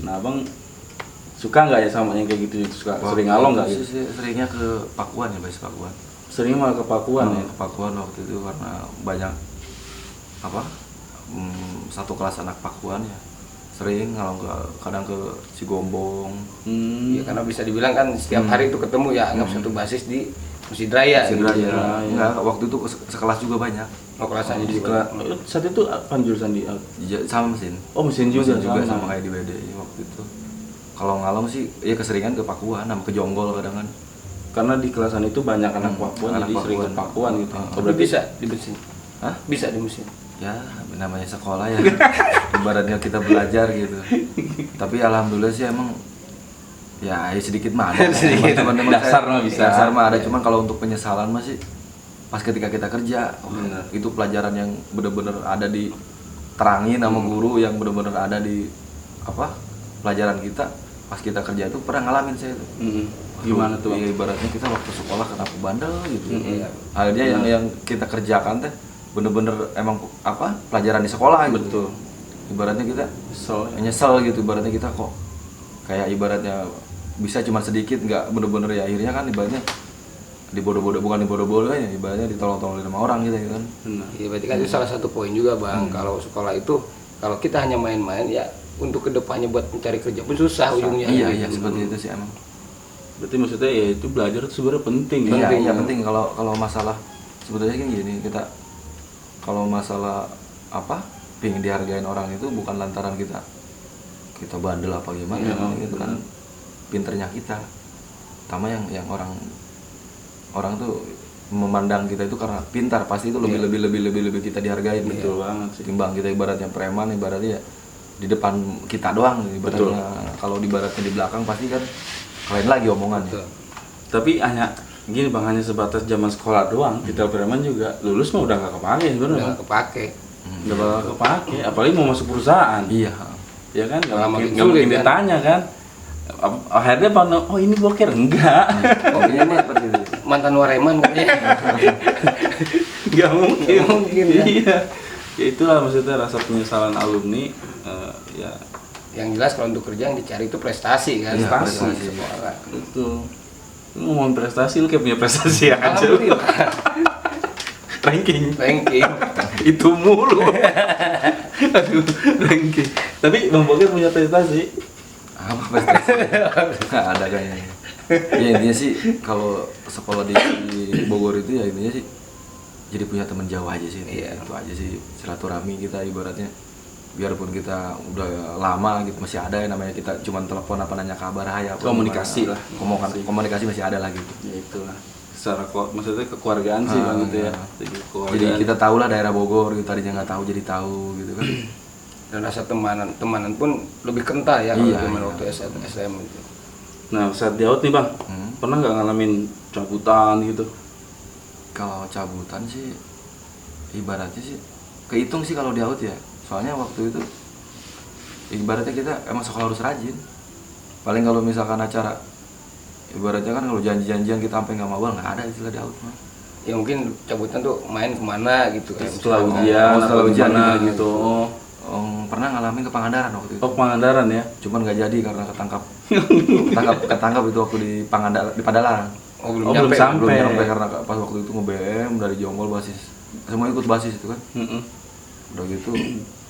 Speaker 2: Nah Bang suka nggak ya sama yang kayak gitu, suka sering ngalong nggak gitu?
Speaker 1: Sih, seringnya ke Pakuan ya, Bas, Pakuan.
Speaker 2: Seringnya malah ke Pakuan ya.
Speaker 1: Ke Pakuan waktu itu karena banyak apa? Satu kelas anak Pakuan ya. Sering ngalong kadang ke Cigombong.
Speaker 3: Ya karena bisa dibilang kan setiap hari itu ketemu ya, anggap satu basis di Masjid Raya.
Speaker 1: Sindraya.
Speaker 2: Iya.
Speaker 1: Enggak, waktu itu sekelas juga banyak.
Speaker 3: Oh, kelasannya
Speaker 2: Di
Speaker 3: juga.
Speaker 2: saat itu apa jurusan di Out?
Speaker 1: Sama mesin.
Speaker 2: Oh mesin juga,
Speaker 1: Sama kayak di WD waktu itu. Kalau ngalong sih ya keseringan ke Pakuan sama ke Jonggol kadang kan.
Speaker 2: Karena di kelasan itu banyak anak Pakuan,
Speaker 1: anak
Speaker 2: jadi sering ke
Speaker 1: Pakuan.
Speaker 2: Pakuan gitu.
Speaker 1: Ah.
Speaker 2: Oh,
Speaker 3: Tapi
Speaker 2: berarti
Speaker 3: bisa di mesin.
Speaker 1: Hah?
Speaker 3: Bisa di mesin.
Speaker 1: Ya namanya sekolah ya. Ibaratnya kita belajar gitu. Tapi alhamdulillah sih emang ya sedikit mah ada.
Speaker 3: Sedikit.
Speaker 1: Cuman emang
Speaker 2: Dasar mah bisa.
Speaker 1: Dasar mah ada, cuman kalau untuk penyesalan mah sih pas ketika kita kerja,
Speaker 2: Bener.
Speaker 1: itu pelajaran yang bener-bener ada di terangin sama guru, yang bener-bener ada di apa pelajaran kita. Pas kita kerja itu pernah ngalamin saya itu.
Speaker 2: Gimana tuh Bang?
Speaker 1: Iya, ibaratnya kita waktu sekolah kenapa bandel gitu.
Speaker 3: Iya.
Speaker 1: Akhirnya yang kita kerjakan teh bener-bener emang apa pelajaran di sekolah gitu.
Speaker 2: Betul.
Speaker 1: Ibaratnya kita
Speaker 2: Kesel ya.
Speaker 1: nyesel gitu, ibaratnya kita kok kayak ibaratnya bisa cuma sedikit, nggak bener-bener ya, akhirnya kan ibaratnya dibodoh-bodoh, bukan dibodoh-bodoh ya, ibaratnya ditolong-tolongin sama orang gitu kan.
Speaker 2: Benar.
Speaker 3: Iya, berarti kan itu salah satu poin juga Bang. Kalau sekolah itu kalau kita hanya main-main ya untuk kedepannya buat mencari kerja pun susah ujungnya.
Speaker 1: Iya iya seperti itu sih emang.
Speaker 2: Berarti maksudnya ya itu belajar itu sebenarnya penting kan?
Speaker 1: Iya iya penting. Kalau masalah sebetulnya kan gini, kita kalau masalah apa pengen dihargain orang itu bukan lantaran kita bandel apa gimana, gitu kan pinternya kita. Pertama yang orang tuh memandang kita itu karena pintar, pasti itu lebih kita dihargain.
Speaker 2: Betul banget sih.
Speaker 1: Timbang kita ibaratnya preman, ibaratnya ya di depan kita doang ibaratnya. Kalau ibaratnya di belakang pasti kan lain lagi omongannya.
Speaker 3: Betul.
Speaker 2: Tapi hanya gini Bang, hanya sebatas zaman sekolah doang, kita preman juga lulus mah udah nggak kepake sebenarnya.
Speaker 3: Udah
Speaker 2: Bang.
Speaker 3: nggak kepake.
Speaker 2: Udah bakal kepake, apalagi mau masuk perusahaan.
Speaker 1: Iya.
Speaker 2: Ya kan,
Speaker 3: Malah makin
Speaker 2: nggak mungkin
Speaker 3: sulit, kan?
Speaker 2: ditanya kan. Akhirnya pandang, oh ini Boker, enggak.
Speaker 1: Oh iya nih seperti itu.
Speaker 3: Mantan wareman katanya.
Speaker 2: Nggak mungkin.
Speaker 3: Nggak mungkin, ya.
Speaker 2: Iya. Ya itulah maksudnya rasa penyesalan alumni. Ya
Speaker 3: Yang jelas kalau untuk kerja yang dicari itu prestasi kan.
Speaker 1: Iya,
Speaker 2: prestasi.
Speaker 3: Sekolah.
Speaker 2: itu. Lu ngomong prestasi, lu kayak punya prestasi aja.
Speaker 3: Alhamdulillah.
Speaker 2: Ranking. Itu mulu. Aduh, ranking. Tapi Bang Boker punya prestasi.
Speaker 1: Apa prestasi? Nggak ada kayaknya. Ya intinya sih kalau sekolah di Bogor itu ya intinya sih jadi punya teman jauh aja sih.
Speaker 3: Iya.
Speaker 1: Itu aja sih silaturahmi kita ibaratnya. Biarpun kita udah lama gitu masih ada yang namanya kita cuman telepon apa nanya kabar hai apa
Speaker 2: Komunikasi
Speaker 1: gimana.
Speaker 2: lah.
Speaker 1: Komunikasi masih ada lah gitu.
Speaker 2: Ya itulah. Secara maksudnya kekeluargaan sih bang gitu ya.
Speaker 1: Jadi kita tahu lah daerah Bogor gitu, tadinya nggak tahu jadi tahu gitu kan.
Speaker 3: Dan rasa temanan pun lebih kental ya kalau
Speaker 1: Iya,
Speaker 3: zaman
Speaker 1: iya.
Speaker 3: waktu SM itu.
Speaker 2: Nah saat di AUT nih bang, pernah nggak ngalamin cabutan gitu?
Speaker 1: Kalau cabutan sih ibaratnya sih kehitung sih kalau di AUT ya. Soalnya waktu itu ibaratnya kita emang sekolah harus rajin. Paling kalau misalkan acara ibaratnya kan kalau janji-janjian kita sampai nggak mau nggak ada istilah di AUT mah.
Speaker 3: Ya mungkin cabutan tuh main kemana gitu kan.
Speaker 2: Setelah
Speaker 3: Misalkan,
Speaker 2: ujian,
Speaker 1: setelah
Speaker 2: atau
Speaker 1: ujian
Speaker 2: gimana
Speaker 1: gitu.
Speaker 2: gitu.
Speaker 1: Pernah ngalamin ke Pangandaran waktu itu.
Speaker 2: Oh Pangandaran ya?
Speaker 1: Cuman nggak jadi karena ketangkap itu waktu di Padalarang.
Speaker 3: Oh,
Speaker 2: Oh, belum sampai.
Speaker 1: Belum nyampe karena pas waktu itu nge-BM dari Jonggol basis. Semua ikut basis itu kan. Udah gitu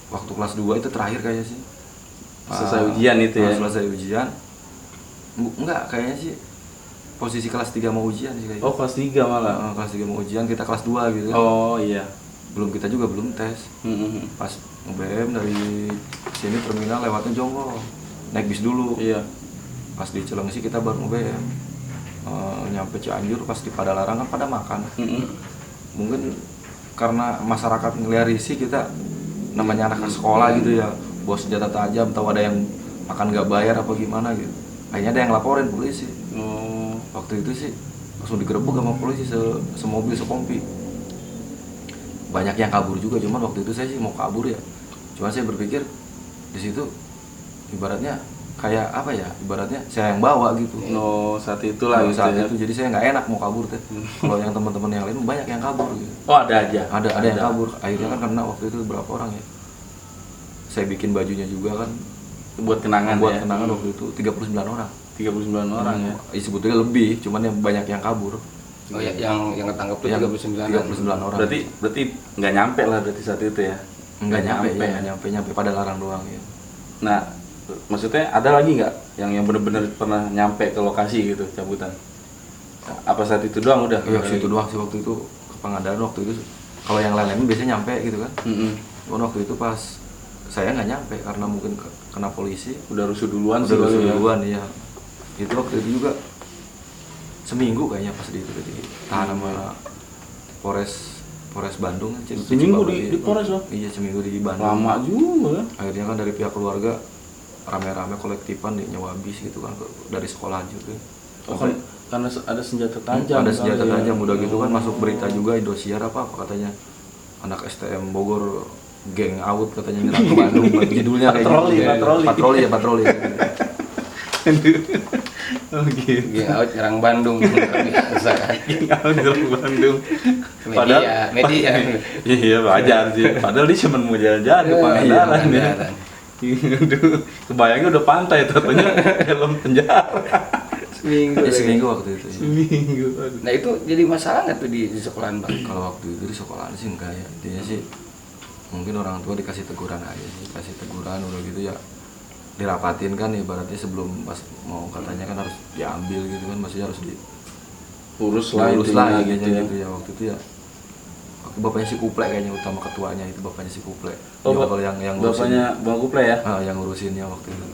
Speaker 1: waktu kelas 2 itu terakhir kayaknya sih.
Speaker 2: Selesai ujian itu ya?
Speaker 1: Selesai ujian. Enggak, kayaknya sih posisi kelas 3 mau ujian sih kayaknya.
Speaker 2: Oh kelas 3 malah?
Speaker 1: Kelas 3 mau ujian, kita kelas 2 gitu kan.
Speaker 2: Oh iya.
Speaker 1: Kita juga belum tes. Pas nge-BM dari sini terminal lewatnya Jonggol. Naik bis dulu.
Speaker 2: Iya.
Speaker 1: Pas di Cilengsi kita baru nge-BM. Nyampe Cianjur pas di Padalarang kan pada makan. Mungkin karena masyarakat ngelihat risih kita namanya anak sekolah gitu ya, bawa senjata tajam, tahu ada yang makan nggak bayar apa gimana gitu. Akhirnya ada yang laporin polisi. Waktu itu sih langsung digerebek sama polisi semobil sekompi. Banyak yang kabur juga, cuman waktu itu saya sih mau kabur ya. Cuman saya berpikir di situ ibaratnya kayak apa ya, ibaratnya saya yang bawa gitu.
Speaker 2: Saat itulah gitu
Speaker 1: saat
Speaker 2: ya.
Speaker 1: itu jadi saya nggak enak mau kabur teh. Kalau yang teman-teman yang lain banyak yang kabur gitu.
Speaker 2: Oh ada aja?
Speaker 1: Ada yang kabur. Akhirnya kan karena waktu itu berapa orang ya, saya bikin bajunya juga kan
Speaker 2: Buat kenangan
Speaker 1: buat
Speaker 2: ya?
Speaker 1: kenangan waktu itu 39 orang.
Speaker 2: 39 orang ya?
Speaker 1: Sebetulnya lebih, cuman yang banyak yang kabur.
Speaker 3: Oh ya, yang ketangkep tuh
Speaker 1: Yang
Speaker 3: 39
Speaker 1: orang.
Speaker 2: Berarti nggak nyampe lah berarti saat itu ya?
Speaker 1: nggak nyampe,
Speaker 2: ya?
Speaker 1: nyampe pada larang doang ya.
Speaker 2: Nah, maksudnya ada lagi nggak yang benar-benar pernah nyampe ke lokasi gitu cabutan? Apa saat itu doang udah?
Speaker 1: Iya, situ doang sih waktu itu ke Pangandaran waktu itu. Kalau yang lain-lain biasanya nyampe gitu kan. Cuman waktu itu pas saya nggak nyampe karena mungkin kena polisi.
Speaker 2: Udah rusuh duluan
Speaker 1: Udah rusuh duluan ya. Itu waktu itu juga seminggu kayaknya pas di itu tahan sama Polres Bandung kan.
Speaker 2: Seminggu di Polres loh?
Speaker 1: Iya, seminggu di Bandung.
Speaker 2: Lama juga.
Speaker 1: Akhirnya kan dari pihak keluarga rame-rame kolektifan di nyawa bis gitu kan dari sekolah juga.
Speaker 2: Oh, kan karena ada senjata tajam.
Speaker 1: Ada senjata
Speaker 2: kali ya?
Speaker 1: tajam udah gitu kan masuk berita juga Indosiar apa katanya anak STM Bogor geng out katanya nyerang ke Bandung. Judulnya kayak
Speaker 2: Patroli.
Speaker 1: Patroli.
Speaker 2: Oh gitu.
Speaker 3: Geng out nyerang Bandung. Biasa kan.
Speaker 2: Geng out nyerang Bandung.
Speaker 3: Media.
Speaker 2: Iya wajar sih. Padahal dia cuma mau jalan-jalan ke Pangandaran ya. Aduh, kebayangnya udah pantai, tatanya helm penjara.
Speaker 3: Seminggu.
Speaker 1: Waktu itu. Ya.
Speaker 2: Seminggu. Aduh.
Speaker 3: Nah itu jadi masalah nggak tuh di sekolahan bang?
Speaker 1: Kalau waktu itu di sekolahan sih enggak ya. Intinya sih mungkin orang tua dikasih teguran aja sih, kasih teguran udah gitu ya dirapatin kan ibaratnya sebelum pas mau katanya kan harus diambil gitu kan, maksudnya harus
Speaker 2: urus lah
Speaker 1: gitu ya waktu itu ya. Bapaknya si Kuple kayaknya utama ketuanya itu, bapaknya si Kuple.
Speaker 2: Oh,
Speaker 1: yang ngurusin,
Speaker 2: bapaknya Bang Kuple ya?
Speaker 1: Yang ngurusinnya waktu itu.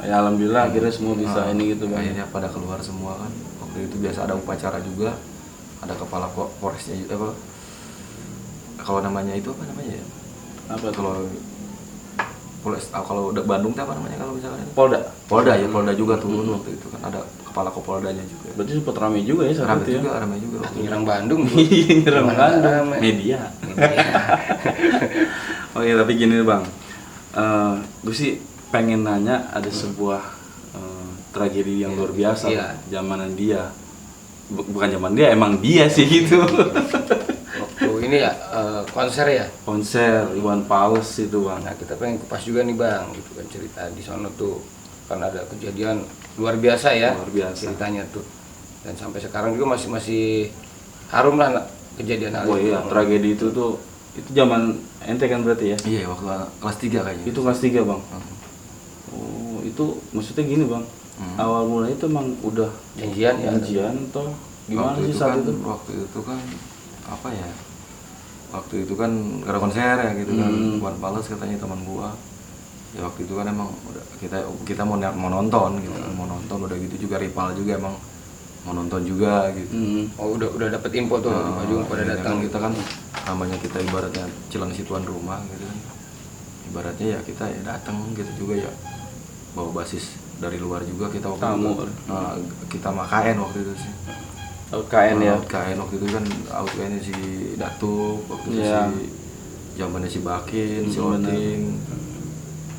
Speaker 2: Ya alhamdulillah akhirnya semua bisa ini gitu Bang.
Speaker 1: Akhirnya pada keluar semua kan. Waktu itu biasa ada upacara juga. Ada kepala Polresnya apa? Kalau namanya itu apa namanya ya?
Speaker 2: Apa
Speaker 1: kalau Polres, kalau udah Bandung apa namanya kalau misalkan itu?
Speaker 2: Polda
Speaker 1: Ya, Polda juga turun waktu itu kan, ada kepala Kopoldanya juga.
Speaker 2: Berarti sempat ramai juga ya saat itu ya?
Speaker 3: Ramai juga.
Speaker 1: waktu
Speaker 3: Nyerang Bandung.
Speaker 2: Nyerang Bandung. Media. Oke, tapi gini Bang, gue sih pengen nanya ada sebuah tragedi yang luar biasa zamanan dia. Bukan zaman dia, emang dia sih gitu.
Speaker 3: Waktu ini ya konser ya.
Speaker 2: Konser Iwan Fals itu Bang.
Speaker 3: Nah kita pengen kupas juga nih bang, gitu kan cerita di sono tuh karena ada kejadian luar biasa ya.
Speaker 2: Luar biasa.
Speaker 3: Ceritanya tuh. Dan sampai sekarang juga masih harum lah kejadian hal
Speaker 2: Oh
Speaker 3: itu.
Speaker 2: iya, tragedi itu tuh itu zaman ente kan berarti ya?
Speaker 1: Iya, waktu kelas 3 kayaknya.
Speaker 2: Itu kelas 3 Bang. Oh, itu maksudnya gini Bang. awal mulanya itu emang udah
Speaker 3: Janjian ya.
Speaker 2: janjian atau gimana sih saat itu?
Speaker 1: Waktu itu kan apa ya? Waktu itu kan ada konser ya gitu kan, Buan Pales katanya teman gua. Ya waktu itu kan emang udah kita mau nonton gitu kan, mau nonton udah gitu juga Rival juga emang mau nonton juga gitu.
Speaker 3: Oh udah dapet info tuh, juga pada
Speaker 1: Akhirnya
Speaker 3: datang.
Speaker 1: kan kita kan namanya kita ibaratnya Cilengsi tuan rumah gitu kan. Ibaratnya ya kita ya datang gitu juga ya. Bawa basis dari luar juga kita waktu
Speaker 2: Tamu.
Speaker 1: itu. Kita sama KN waktu itu sih.
Speaker 2: KN ya.
Speaker 1: KN waktu itu kan outline si Datuk, waktu itu
Speaker 2: Iya.
Speaker 1: si zamannya si Bakin, si
Speaker 2: Bener.
Speaker 1: Oting.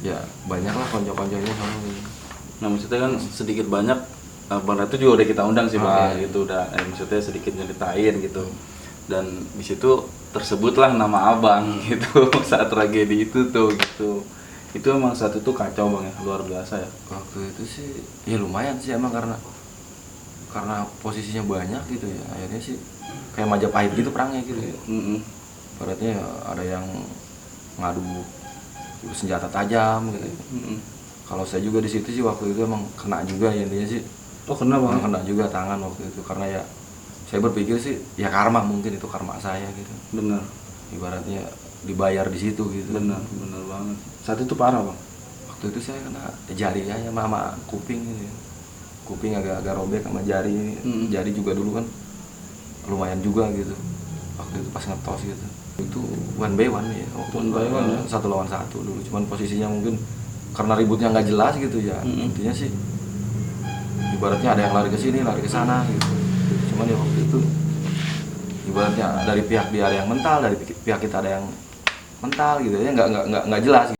Speaker 1: Ya banyak lah konco-konconya sama gitu.
Speaker 2: Nah maksudnya kan sedikit banyak Bang Ratu juga udah kita undang sih Bang,
Speaker 1: iya.
Speaker 2: gitu udah maksudnya sedikit nyeritain gitu. Dan di situ tersebutlah nama Abang gitu saat tragedi itu tuh gitu. Itu emang saat itu kacau Bang ya, luar biasa ya.
Speaker 1: Waktu itu sih ya lumayan sih emang karena posisinya banyak gitu ya. Akhirnya sih kayak Majapahit gitu perangnya gitu ya. Ibaratnya ada yang ngadu senjata tajam gitu. Kalau saya juga di situ sih waktu itu emang kena juga ya intinya sih.
Speaker 2: Oh kena Bang.
Speaker 1: Kena juga tangan waktu itu karena ya saya berpikir sih ya karma, mungkin itu karma saya gitu.
Speaker 2: Bener.
Speaker 1: Ibaratnya dibayar di situ gitu.
Speaker 2: Bener banget. Saat itu parah Bang.
Speaker 1: Waktu itu saya kena jari aja sama kuping gitu. Kuping agak robek sama jari. Jari juga dulu kan lumayan juga gitu. Waktu itu pas ngetos gitu. Itu 1v1 ya. Waktu
Speaker 2: 1v1 ya.
Speaker 1: 1 lawan 1 dulu. Cuman posisinya mungkin karena ributnya nggak jelas gitu ya. Intinya sih ibaratnya ada yang lari ke sini, lari ke sana gitu. Cuman ya waktu itu ibaratnya dari pihak dia ada yang mental, dari pihak kita ada yang mental gitu ya, nggak jelas.